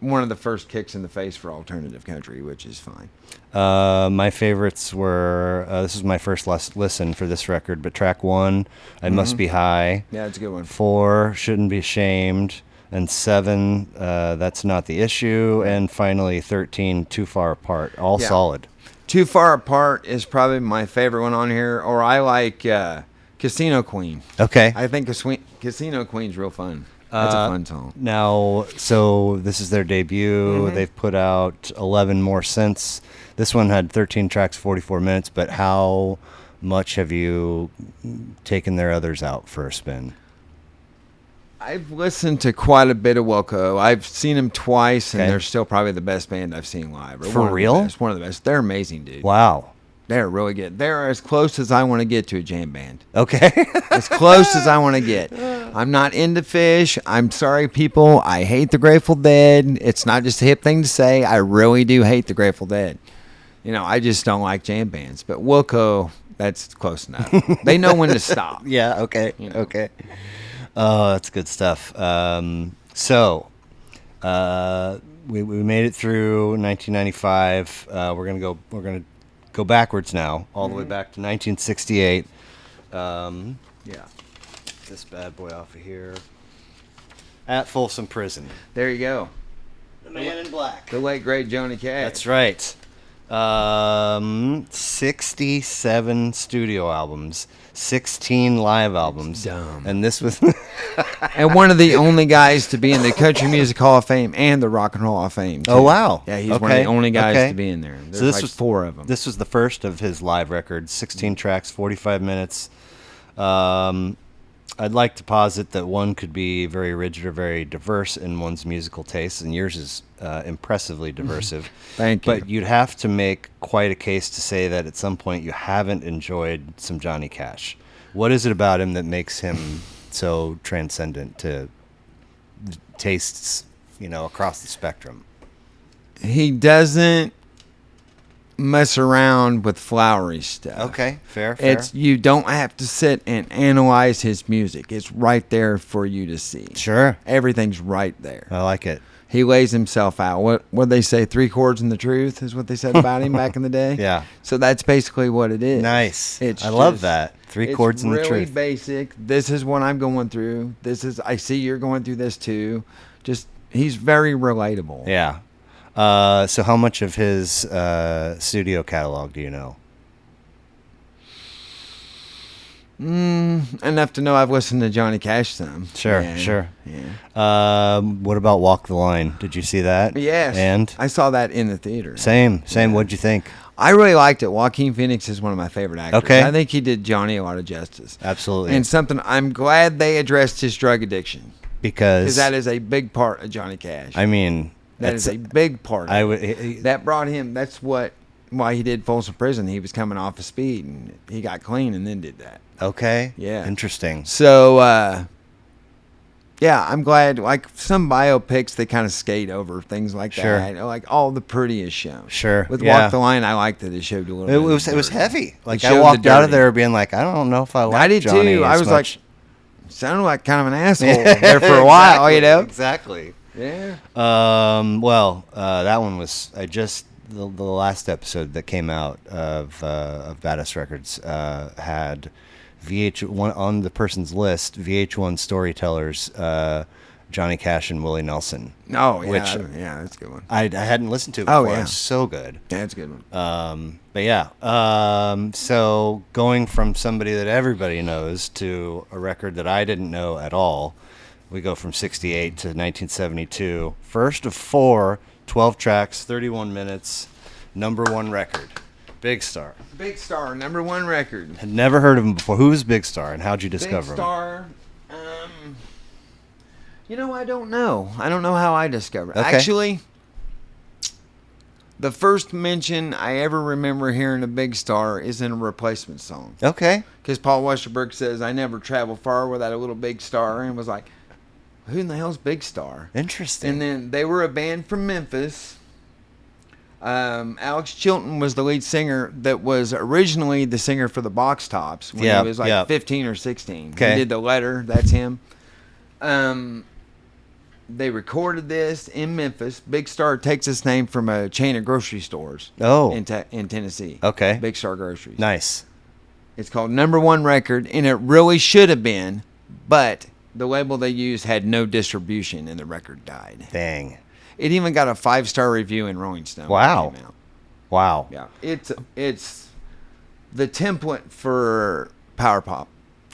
one of the first kicks in the face for alternative country, which is fine. My favorites were, this is my first listen for this record, but track 1, I Must Be High. Yeah, it's a good one. 4, Shouldn't Be Ashamed. And 7, That's Not the Issue. And finally 13, Too Far Apart. All solid. Too Far Apart is probably my favorite one on here, or I like Casino Queen. Okay. I think Casino Queen's real fun. That's a fun song. Now, so this is their debut. They've put out 11 more since. This one had 13 tracks, 44 minutes. But how much have you taken their others out for a spin? I've listened to quite a bit of Wilco. I've seen them twice, and Okay. they're still probably the best band I've seen live. For real? One of the best. They're amazing, dude. Wow. They're really good. They're as close as I want to get to a jam band. Okay. As close as I want to get. I'm not into Fish. I'm sorry, people. I hate the Grateful Dead. It's not just a hip thing to say. I really do hate the Grateful Dead. You know, I just don't like jam bands. But Wilco, that's close enough. They know when to stop. Yeah, okay. You know. Okay. Oh, that's good stuff. So we made it through 1995. We're gonna go backwards now, all the way back to 1968. Yeah. This bad boy off of here. At Folsom Prison. There you go. The Man in Black. The late, great Johnny Cash. That's right. 67 studio albums, 16 live albums. dumb. And this was And one of the only guys to be in the Country Music Hall of Fame and the Rock and Roll Hall of Fame, too. Oh, wow. Yeah, he's one of Okay. the only guys Okay. to be in there. There's So this like was 4 of them. This was the first of his live records, 16 tracks, 45 minutes. I'd like to posit that one could be very rigid or very diverse in one's musical tastes, and yours is impressively diversive. Thank you. But you'd have to make quite a case to say that at some point you haven't enjoyed some Johnny Cash. What is it about him that makes him so transcendent to tastes, across the spectrum? He doesn't mess around with flowery stuff. Okay, fair. You don't have to sit and analyze his music. It's right there for you to see. Sure. Everything's right there. I like it. He lays himself out. What they say, 3 chords and the truth is what they said about him back in the day. Yeah. So that's basically what it is. Nice. It's I love just- that. 3 chords and the It's really truth. basic. This is what I'm going through. I see you're going through this too. He's very relatable. Yeah. So how much of his studio catalog do you know? Enough to know I've listened to Johnny Cash some. Sure, Yeah. sure. Yeah. What about Walk the Line? Did you see that? Yes. And I saw that in the theater. same. Yeah. What'd you think? I really liked it. Joaquin Phoenix is one of my favorite actors. Okay. I think he did Johnny a lot of justice. Absolutely. And I'm glad they addressed his drug addiction. Because that is a big part of Johnny Cash. I mean, that is a big part of I it. would. That brought him, why he did Folsom Prison. He was coming off of speed, and he got clean and then did that. Okay. Yeah. Interesting. So, yeah, I'm glad. Like some biopics, they kind of skate over things like Sure. that. Like all the pretty is shown. Sure. With Yeah. Walk the Line, I liked that it showed a little. It bit was of it was dirty. heavy. Like It I showed the walked out of dirty. there being like, I don't know if I like I did Johnny too. I as was much. like, sounded like kind of an asshole there for a while, you know. Exactly. Yeah. Well, that one was the last episode that came out of Badass Records had VH1 on the person's list. VH1 storytellers, Johnny Cash and Willie Nelson. Oh yeah, Which- yeah, that's a good one. I hadn't listened to it Oh, before. yeah. It was so good. Yeah, that's a good one. But yeah, so going from somebody that everybody knows to a record that I didn't know at all, we go from 68 to 1972. First of 4, 12 tracks, 31 minutes, #1 record. Big Star. Big Star, #1 record. Had never heard of him before. Who was Big Star and how'd you discover Big him? Star. I don't know. I don't know how I discovered it. Okay. Actually, the first mention I ever remember hearing of Big Star is in a Replacement song. Okay. Because Paul Westerberg says, I never travel far without a little Big Star. And was like, who in the hell's Big Star? Interesting. And then they were a band from Memphis. Alex Chilton was the lead singer that was originally the singer for the Box Tops when Yeah, he was like yeah. 15 or 16. 15 or 16. Okay. He did The Letter. That's him. they recorded this in Memphis. Big Star takes its name from a chain of grocery stores. Oh. In Tennessee. Okay. Big Star Groceries. Nice. It's called Number One Record, and it really should have been, but the label they used had no distribution, and the record died. Dang. It even got a 5-star review in Rolling Stone. Wow. When it came out. Wow. Yeah, it's the template for power pop.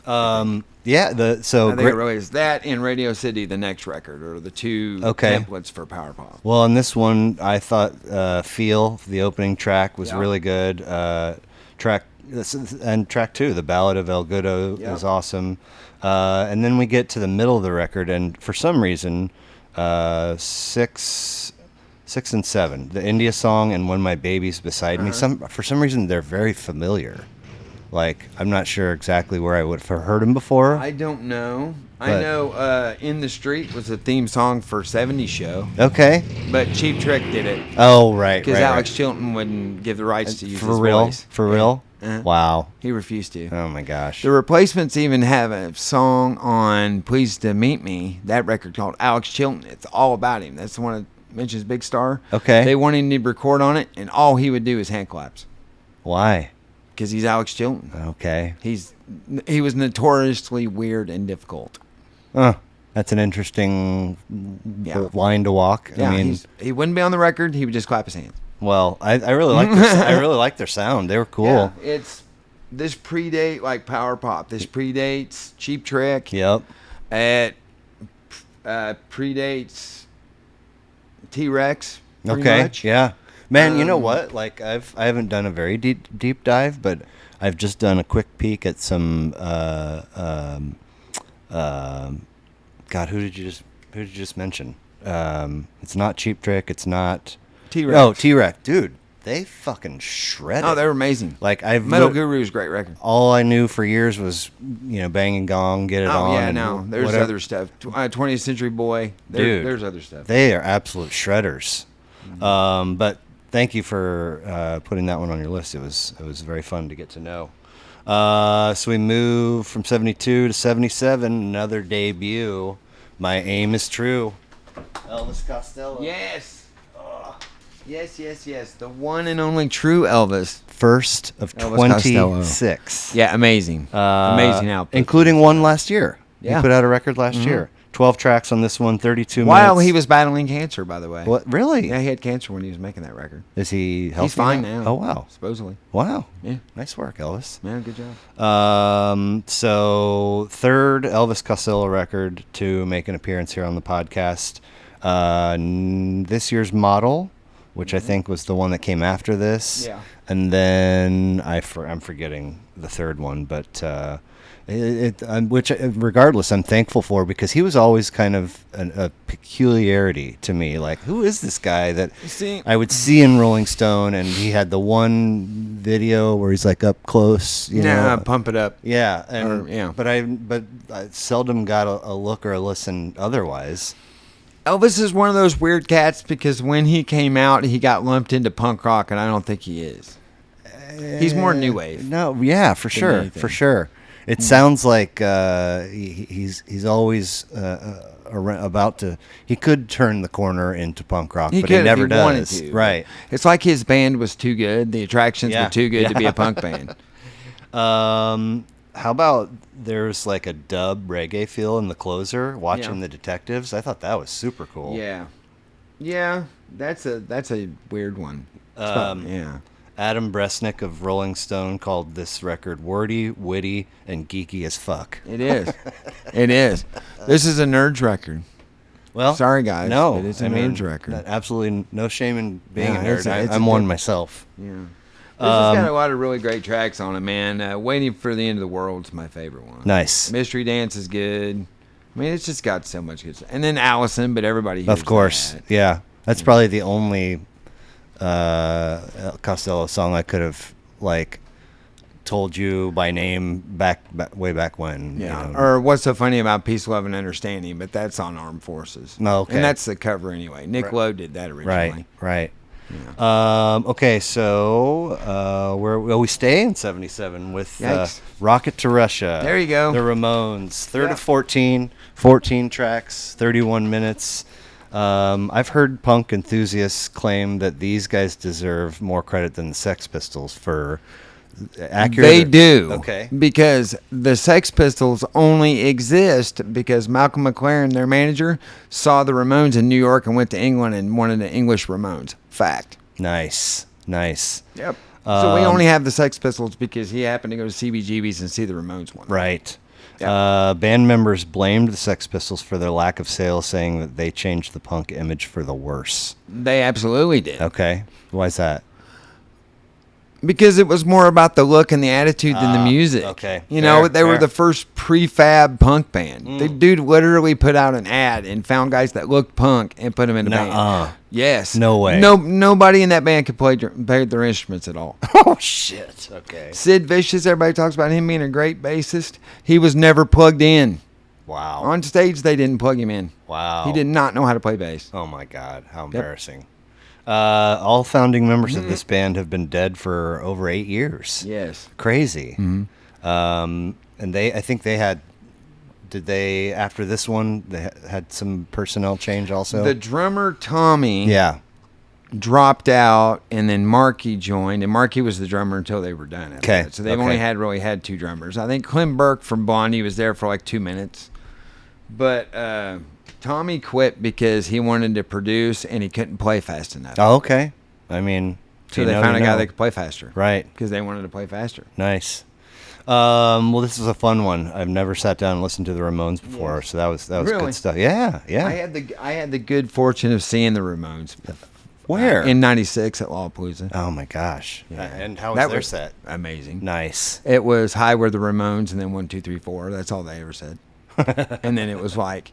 Yeah. I think it really is that and Radio City, the next record, or the two templates for power pop. Well, in this one, I thought "Feel," the opening track, was Yeah. really good. Track 2, "The Ballad of El Goodo," Yeah. is awesome. And then we get to the middle of the record, and for some reason, 6 and 7, the India song and "When My Baby's Beside Me," for some reason they're very familiar. Like, I'm not sure exactly where I would have heard them before. I don't know. I know "In the Street" was a theme song for '70s show. Okay. But Cheap Trick did it. Oh, right. Because right, Alex right. Chilton wouldn't give the rights to use For his real? voice. For real? Uh-huh. Wow. He refused to. Oh, my gosh. The Replacements even have a song on "Pleased to Meet Me," that record called Alex Chilton. It's all about him. That's the one that mentions Big Star. Okay. They wanted him to record on it, and all he would do is hand claps. Why? Because he's Alex Chilton. Okay. He was notoriously weird and difficult. That's an interesting line to walk. Yeah, I mean, he wouldn't be on the record. He would just clap his hands. well, I really like I really like their sound. They were cool. Yeah, this predate like power pop. This predates Cheap Trick. Yep. It predates T-Rex. Okay. Much. Yeah. Man, you know what? Like I haven't done a very deep dive, but I've just done a quick peek at some God, who did you just mention? It's not Cheap Trick, it's not T-Rex. Oh, T-Rex. Dude, they fucking shredded. Oh, they were amazing. Like Metal Guru's great record. all I knew for years was, Bang and Gong, Get It On. Oh yeah, and no, there's whatever. other stuff. 20th Century Boy. Dude, there's other stuff. They are absolute shredders. But thank you for putting that one on your list. It was very fun to get to know. So we move from 72 to 77, another debut. My Aim Is True. Elvis Costello. Yes. Yes. The one and only true Elvis. First of Elvis 26. Yeah, amazing. Amazing output. Including one last year. Yeah. He put out a record last year. 12 tracks on this one, 32 While minutes. he was battling cancer, by the way. What? Really? Yeah, he had cancer when he was making that record. Is he healthy? He's fine now. Oh, wow. Supposedly. Wow. Yeah. Nice work, Elvis. Man, good job. So third Elvis Costello record to make an appearance here on the podcast. This year's Model, which I think was the one that came after this. Yeah. And then I'm forgetting the third one, but which regardless I'm thankful for, because he was always kind of a peculiarity to me. Like, who is this guy that I would see in Rolling Stone, and he had the one video where he's like up close, you know, Pump It Up. yeah, and yeah. but I seldom got a look or a listen otherwise. Elvis is one of those weird cats, because when he came out, he got lumped into punk rock, and I don't think he is. He's more new wave. No, yeah, for sure, anything. for sure. It sounds like he's always about to. He could turn the corner into punk rock, but he could if never he does. wanted to. Right. It's like his band was too good. The Attractions Yeah. were too good to be Yeah. a punk band. How about there's like a dub reggae feel in the closer, watching Yeah. the detectives? I thought that was super cool. Yeah. That's a weird one. Yeah. Adam Bresnick of Rolling Stone called this record wordy, witty, and geeky as fuck. It is. It is. This is a nerds record. Well, Sorry, guys, No, but it's a nerds record. Absolutely no shame in being Yeah, a nerd. it's I'm a one good- myself. Yeah. This has got a lot of really great tracks on it, man. Waiting for the End of the World is my favorite one. Nice. Mystery Dance is good. I mean, it's just got so much good stuff. And then Allison, but everybody hears Of course. that. Yeah. That's probably the only Costello song I could have, like, told you by name way back when. Yeah. You know. Or What's So Funny About Peace, Love, and Understanding, but that's on Armed Forces. Oh, okay. And that's the cover anyway. Nick Lowe did that originally. Right. Okay, so we stay in 77 with Rocket to Russia. There you go. The Ramones, third of 14 tracks, 31 minutes. I've heard punk enthusiasts claim that these guys deserve more credit than the Sex Pistols for accurate. They do. Okay. Because the Sex Pistols only exist because Malcolm McLaren, their manager, saw the Ramones in New York and went to England and wanted the English Ramones. Fact. Nice. Yep. So we only have the Sex Pistols because he happened to go to CBGB's and see the Ramones one. Right. Yep. Band members blamed the Sex Pistols for their lack of sales, saying that they changed the punk image for the worse. They absolutely did. Okay. Why is that? Because it was more about the look and the attitude than the music. Okay. You know, they were the first prefab punk band. The dude literally put out an ad and found guys that looked punk and put them in a band. Yes. No way. Nobody in that band could play their instruments at all. Oh, shit. Okay. Sid Vicious, everybody talks about him being a great bassist. He was never plugged in. Wow. On stage, they didn't plug him in. Wow. He did not know how to play bass. Oh, my God. How embarrassing. All founding members of this band have been dead for over 8 years. Yes. Crazy. And I think they had, after this one, they had some personnel change also? The drummer, Tommy, Yeah. dropped out, and then Marky joined, and Marky was the drummer until they were done. Okay. That. So they've only had two drummers. I think Clem Burke from Blondie was there for like 2 minutes. But Tommy quit because he wanted to produce and he couldn't play fast enough. Oh, okay. I mean, so they found a guy that could play faster. Right. Because they wanted to play faster. Nice. Well, this is a fun one. I've never sat down and listened to the Ramones before, so that was Really? good stuff. Yeah. I had the good fortune of seeing the Ramones. Where? In ¡96 at Lollapalooza. Oh my gosh. Yeah. And how was their set? Amazing. Nice. It was Hi, We're the Ramones, and then 1, 2, 3, 4. That's all they ever said. And then it was like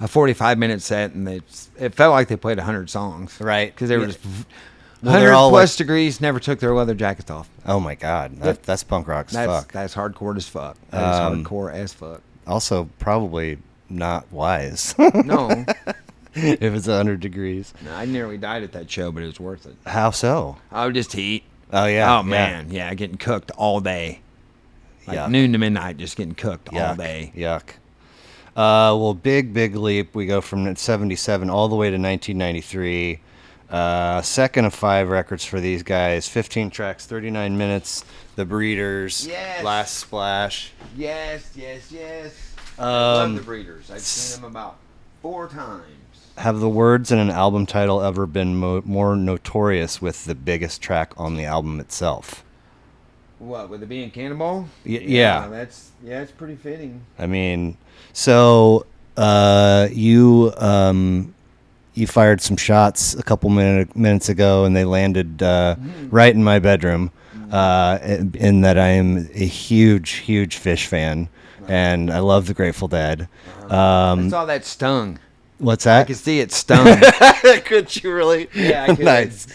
a 45-minute set, and it felt like they played 100 songs. Right. Because they were just 100 plus degrees, never took their leather jackets off. Oh my God. That's punk rock as fuck. That's hardcore as fuck. That is hardcore as fuck. Also, probably not wise. No. If it's 100 degrees. No, I nearly died at that show, but it was worth it. How so? I would just heat. Oh, yeah. Oh, man. Yeah, getting cooked all day. Like Yuck. noon to midnight, just getting cooked all day. Yuck. Well, big leap. We go from 77 all the way to 1993. Second of 5 records for these guys. 15 tracks, 39 minutes. The Breeders. Yes. Last Splash. Yes. I love the Breeders. I've seen them about 4 times. Have the words in an album title ever been more notorious with the biggest track on the album itself? What, with it being Cannonball? Yeah. It's pretty fitting. I mean, so you fired some shots a couple minutes ago, and they landed right in my bedroom. In that I am a huge Fish fan, and I love the Grateful Dead. I saw that stung. What's that? I could see it stung. Could you really? Yeah, I could. Nice.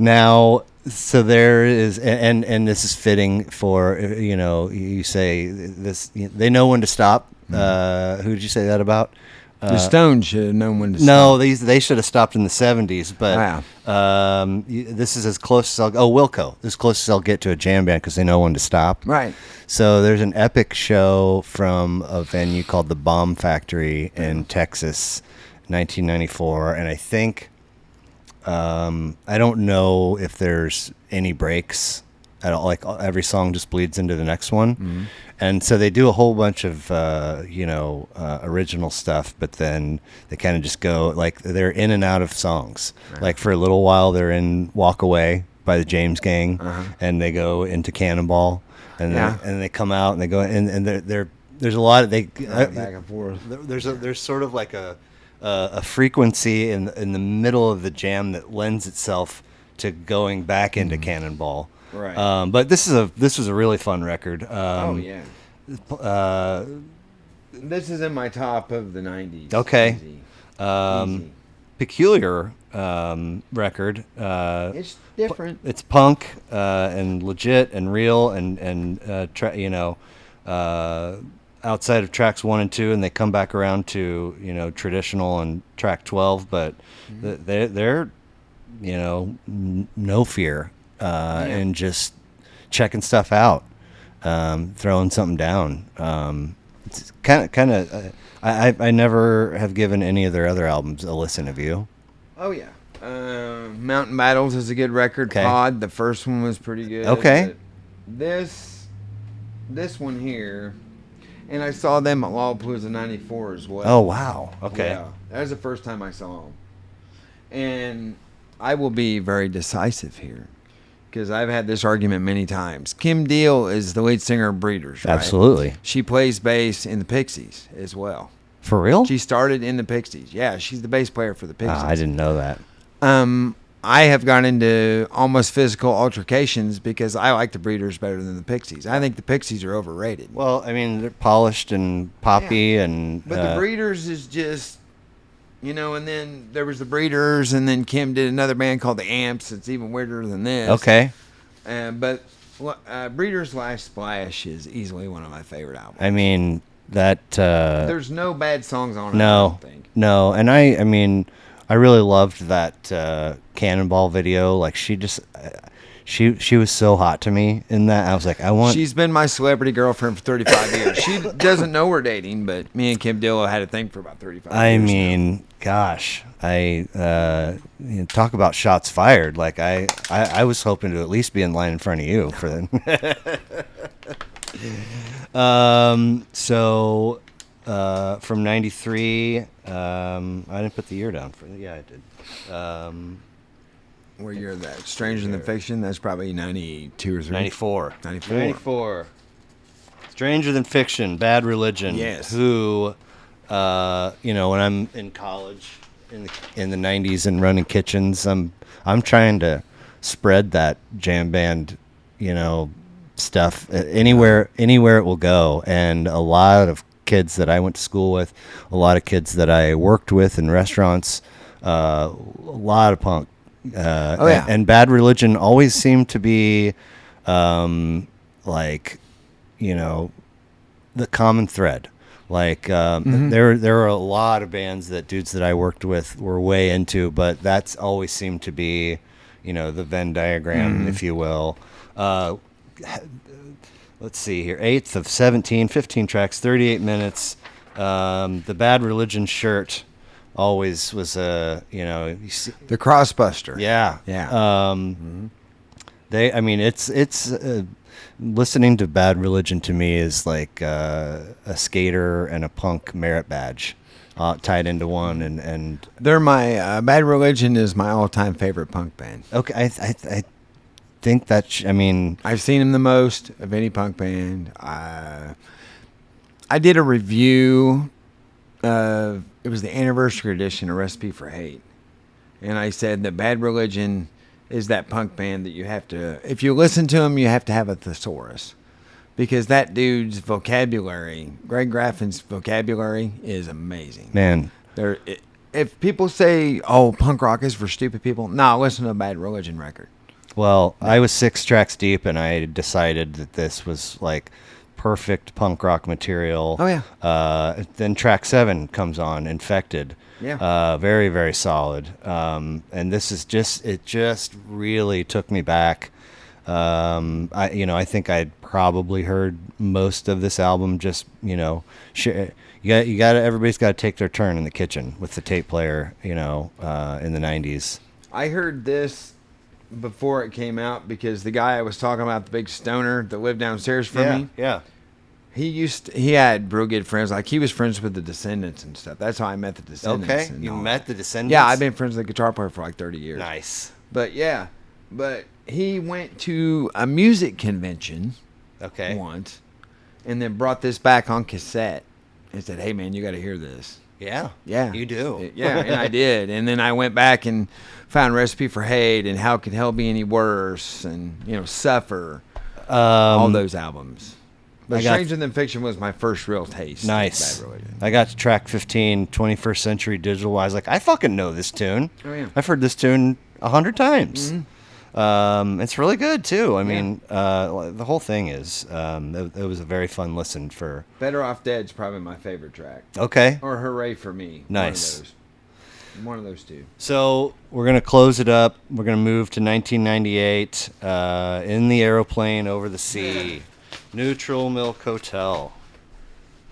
Now, so there is, and this is fitting for, you say this. They know when to stop. Who did you say that about? The Stones should have known when to stop. No, they should have stopped in the 70s. But this is as close as I'll. Wilco. This is close as I'll get to a jam band because they know when to stop. Right. So there's an epic show from a venue called the Bomb Factory in Texas, 1994, and I think I don't know if there's any breaks at all. Like every song just bleeds into the next one, and so they do a whole bunch of original stuff, but then they kind of just go like they're in and out of songs. Right. Like for a little while, they're in "Walk Away" by the James Gang, and they go into "Cannonball." And then they come out and they go and there's a lot of back and forth. There's sort of like a frequency in the middle of the jam that lends itself to going back into Cannonball. Right. But this was a really fun record. This is in my top of the 90s. Okay. Easy. Peculiar record. It's different. It's punk and legit and real and outside of tracks 1 and 2, and they come back around to traditional and track 12, but they're no fear, and just checking stuff out, throwing something down. It's kind of. I never have given any of their other albums a listen. Have you? Oh yeah. Mountain Battles is a good record. Okay. Pod, the first one was pretty good. Okay. But this one here, and I saw them at Lollapalooza '94 as well. Oh wow. Okay. Yeah, that was the first time I saw them, and I will be very decisive here because I've had this argument many times. Kim Deal is the lead singer of Breeders, right? Absolutely. She plays bass in the Pixies as well. For real? She started in the Pixies. Yeah, she's the bass player for the Pixies. I didn't know that. I have gone into almost physical altercations because I like the Breeders better than the Pixies. I think the Pixies are overrated. Well, I mean, they're polished and poppy, But the Breeders is just, and then there was the Breeders, and then Kim did another band called the Amps. It's even weirder than this. Okay. But Breeders' Last Splash is easily one of my favorite albums. I mean, that... There's no bad songs on it, I no, don't think. no. And I mean, I really loved that Cannonball video. Like, she was so hot to me in that. I was like, She's been my celebrity girlfriend for 35 years. She doesn't know we're dating, but me and Kim Dillo had a thing for about 35 years. I mean, gosh, talk about shots fired. Like, I was hoping to at least be in line in front of you for them. So from 93, I didn't put the year down for it. Yeah, I did. Where you're that Stranger Than Fiction, that's probably 92 or 3. 94. 94. 94. Stranger Than Fiction, Bad Religion. Yes. Who, when I'm in college in the 90s and running kitchens, I'm trying to spread that jam band, stuff anywhere it will go. And a lot of kids that I went to school with, a lot of kids that I worked with in restaurants, a lot of punk. And Bad Religion always seemed to be the common thread. Like there were a lot of bands that dudes that I worked with were way into, but that's always seemed to be the Venn diagram, if you will. Let's see here, 8th of 17, 15 tracks, 38 minutes. The Bad Religion shirt always was the Crossbuster. Yeah. It's listening to Bad Religion to me is like a skater and a punk merit badge tied into one, and they're my Bad Religion is my all-time favorite punk band. Okay, I think that I've seen them the most of any punk band. I did a review. It was the anniversary edition of Recipe for Hate. And I said that Bad Religion is that punk band that you have to, if you listen to them, you have to have a thesaurus. Because that dude's vocabulary, Greg Graffin's vocabulary, is amazing. Man. If people say, oh, punk rock is for stupid people, no, listen to a Bad Religion record. Well, I was 6 tracks deep, and I decided that this was like perfect punk rock material. Oh, yeah. Then track 7 comes on, Infected. Yeah. Very, very solid. And this is it just really took me back. I think I'd probably heard most of this album just, everybody's got to take their turn in the kitchen with the tape player, in the 90s. I heard this before it came out because the guy I was talking about, the big stoner that lived downstairs from me. Yeah. He had real good friends. Like, he was friends with the Descendants and stuff. That's how I met the Descendants. Okay, you met the Descendants? Yeah, I've been friends with the guitar player for like 30 years. Nice. But he went to a music convention once and then brought this back on cassette and said, hey, man, you got to hear this. Yeah. Yeah. You do. Yeah, and I did. And then I went back and found Recipe for Hate and How Could Hell Be Any Worse and, Suffer. All those albums. But Stranger Than Fiction was my first real taste. Nice. Of Bad Religion. I got to track 15, 21st Century Digital. I was like, I fucking know this tune. Oh, yeah. I've heard this tune 100 times. Mm-hmm. It's really good, too. I mean, the whole thing is, it was a very fun listen for... Better Off Dead's probably my favorite track. Okay. Or Hooray for Me. Nice. One of One of those two. So we're going to close it up. We're going to move to 1998, In the Aeroplane Over the Sea, Neutral Milk Hotel.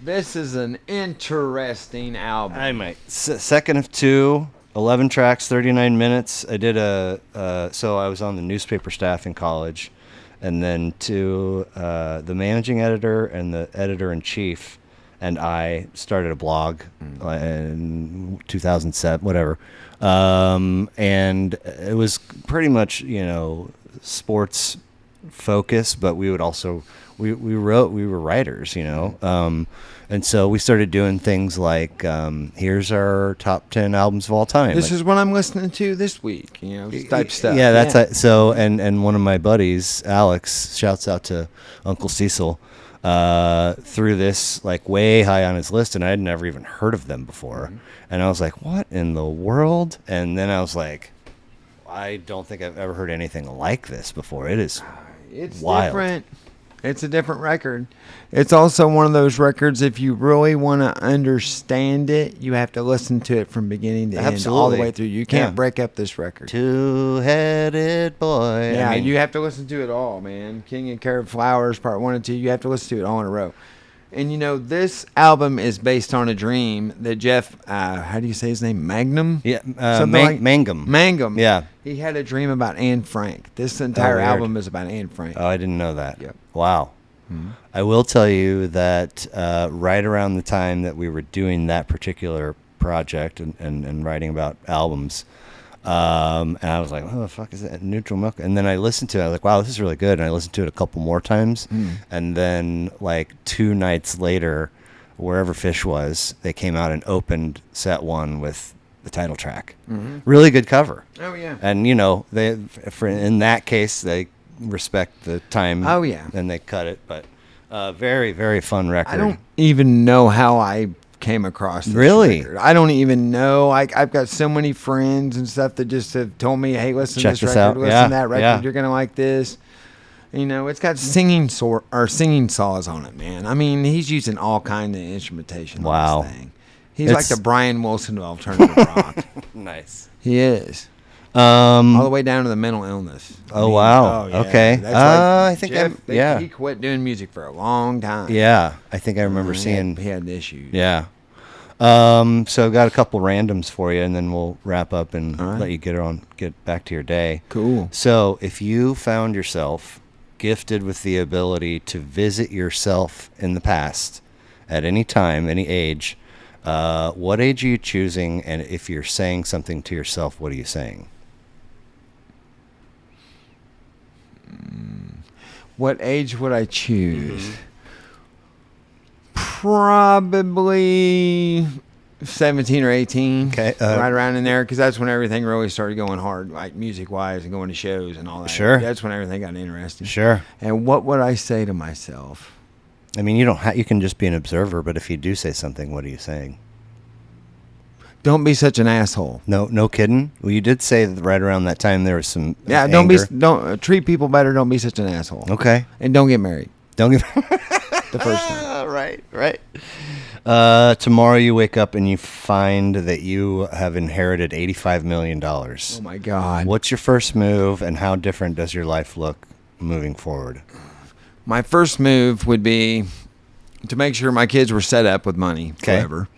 This is an interesting album. I might. Second of two, 11 tracks, 39 minutes. I did so I was on the newspaper staff in college, and then the managing editor and the editor-in-chief and I started a blog in 2007, whatever. And it was pretty much, sports focused, but we would also, we were writers, and so we started doing things like, here's our top 10 albums of all time. This like, is what I'm listening to this week, type stuff. Yeah, that's so. And one of my buddies, Alex, shouts out to Uncle Cecil, threw this like way high on his list, and I had never even heard of them before. Mm-hmm. And I was like, what in the world? And then I was like, I don't think I've ever heard anything like this before. It's wild. Different. It's a different record. It's also one of those records, if you really want to understand it, you have to listen to it from beginning to end, all the way through. You can't break up this record. Two-headed boy. Yeah, you have to listen to it all, man. King and Carrot Flowers, part 1 and 2. You have to listen to it all in a row. And, this album is based on a dream that Jeff, how do you say his name? Magnum? Yeah, Mangum. Mangum. Yeah. He had a dream about Anne Frank. This entire album is about Anne Frank. Oh, I didn't know that. Yep. Wow. Mm-hmm. I will tell you that right around the time that we were doing that particular project and writing about albums, and I was like, what the fuck is that? Neutral Milk? And then I listened to it. I was like, wow, this is really good. And I listened to it a couple more times. And then like 2 nights later, Wherever Fish Was, they came out and opened set 1 with the title track. Mm-hmm. Really good cover. Oh, yeah. And, in that case, they respect the time. Oh, yeah. And they cut it. But very, very fun record. I don't even know how I came across this record. I don't even know. I've got so many friends and stuff that just have told me, hey, listen to this record, out. Listen to that record, you're going to like this. It's got singing saws on it, man. I mean, he's using all kind of instrumentation on this thing. He's like the Brian Wilson of alternative rock. Nice. He is. All the way down to the mental illness. Wow. Yeah. Okay. I think he quit doing music for a long time. Yeah. I think I remember seeing he had issues. Yeah. So I've got a couple randoms for you, and then we'll wrap up and let you get back to your day. Cool. So if you found yourself gifted with the ability to visit yourself in the past at any time, any age, what age are you choosing? And if you're saying something to yourself, what are you saying? What age would I choose? Mm-hmm. Probably 17 or 18. Okay. Right around in there, because that's when everything really started going hard, like music-wise and going to shows and all that. Sure. That's when everything got interesting. Sure. And what would I say to myself? I mean, you don't you can just be an observer, but if you do say something, what are you saying? Don't be such an asshole. No kidding. Well, you did say that right around that time there was some anger. Don't treat people better. Don't be such an asshole. Okay. And don't get married. Don't get the first time. Right. Tomorrow you wake up and you find that you have inherited $85 million. Oh my God. What's your first move, and how different does your life look moving forward? My first move would be to make sure my kids were set up with money forever.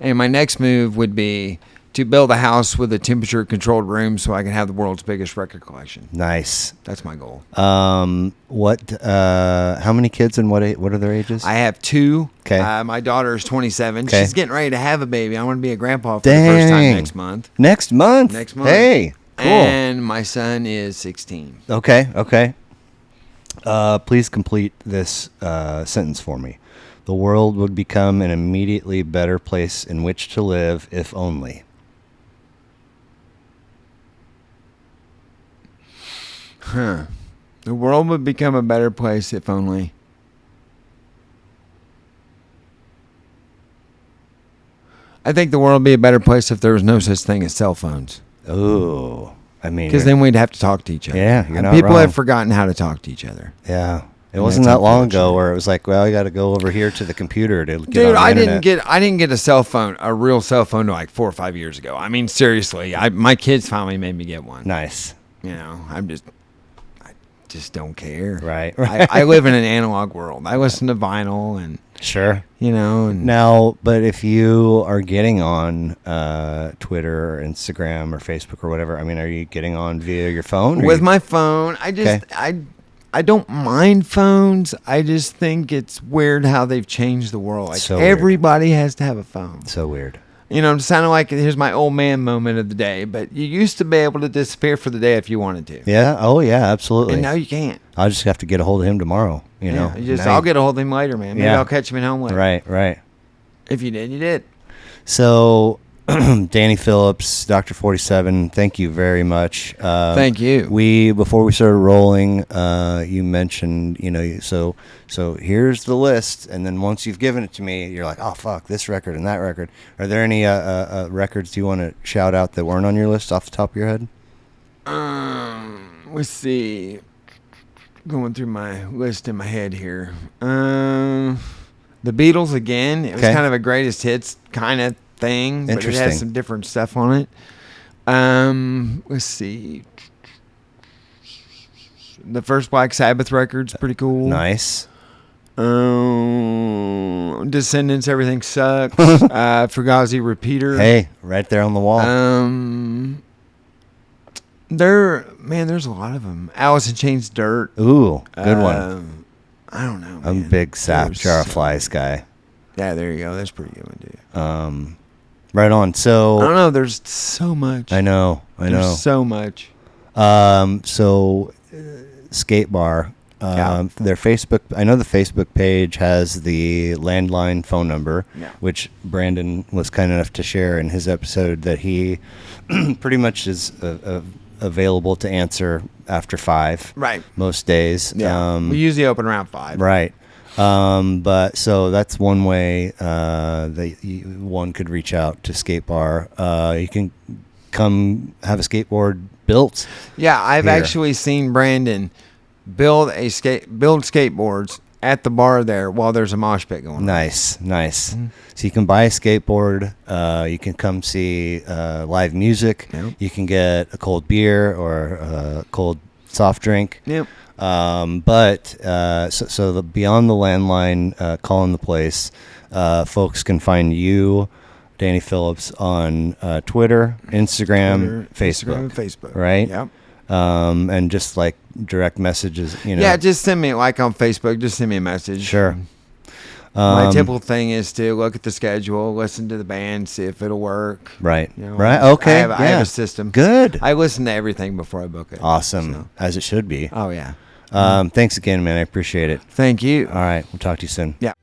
And my next move would be to build a house with a temperature-controlled room so I can have the world's biggest record collection. Nice. That's my goal. How many kids and what are their ages? I have 2. Okay. My daughter is 27. Okay. She's getting ready to have a baby. I want to be a grandpa for the first time next month. Next month? Hey, cool. And my son is 16. Okay. Please complete this sentence for me. The world would become an immediately better place in which to live, if only. The world would become a better place if only. I think the world would be a better place if there was no such thing as cell phones. Oh, I mean, because then we'd have to talk to each other. Yeah, you're not people wrong. have forgotten how to talk to each other. Yeah. It wasn't that long ago where it was like, well, you got to go over here to the computer to get on the internet. I didn't get a cell phone, a real cell phone, to like 4 or 5 years ago. I mean, seriously, my kids finally made me get one. Nice. You know, I just don't care. Right. I live in an analog world. I listen to vinyl and sure. You know. And now, but if you are getting on Twitter or Instagram or Facebook or whatever, I mean, are you getting on via your phone? With my phone, I don't mind phones. I just think it's weird how they've changed the world. Like so everybody has to have a phone. So weird. You know, it sounded like here's my old man moment of the day, but you used to be able to disappear for the day if you wanted to. Yeah. Oh, yeah, absolutely. And now you can't. I'll just have to get a hold of him tomorrow. You know, I'll get a hold of him later, man. Maybe I'll catch him at home later. Right. If you did, you did. So, Danny Phillips, Dr. 47, thank you very much. Thank you. Before we started rolling, you mentioned, you know, so here's the list, and then once you've given it to me, you're like, oh fuck, this record and that record. Are there any records you want to shout out that weren't on your list off the top of your head? Let's see. Going through my list in my head here. The Beatles again. It was kind of a greatest hits kind of thing, but it has some different stuff on it. Let's see. The first Black Sabbath record's pretty cool. Nice. Descendants, Everything Sucks. Fugazi Repeater. Hey, right there on the wall. There's a lot of them. Alice in Chains, Dirt. Ooh, good one. I don't know. I'm a big Sap Jar of Flies guy. Yeah, there you go. That's a pretty good one, dude. Right on. So I don't know. There's so much. I know. There's so much. Skate Bar. Their Facebook. I know the Facebook page has the landline phone number, which Brandon was kind enough to share in his episode. That he pretty much is available to answer after 5. Right. Most days. Yeah. We usually open around 5. Right. But so that's one way that one could reach out to Skate Bar. You can come have a skateboard built. Yeah, I've actually seen Brandon build skateboards at the bar there while there's a mosh pit going on. Nice. Mm-hmm. So you can buy a skateboard. You can come see live music. Yep. You can get a cold beer or a cold soft drink. Yep. Beyond the landline, calling the place, folks can find you, Danny Phillips, on Twitter, Instagram, Facebook, right? Yep. And just like direct messages, you know. Yeah, just send me on Facebook. Just send me a message. Sure. My typical thing is to look at the schedule, listen to the band, see if it'll work. Right. You know, right. Okay. I have a system. Good. I listen to everything before I book it. Awesome. As it should be. Oh yeah. Thanks again, man. I appreciate it. Thank you. All right. We'll talk to you soon. Yeah.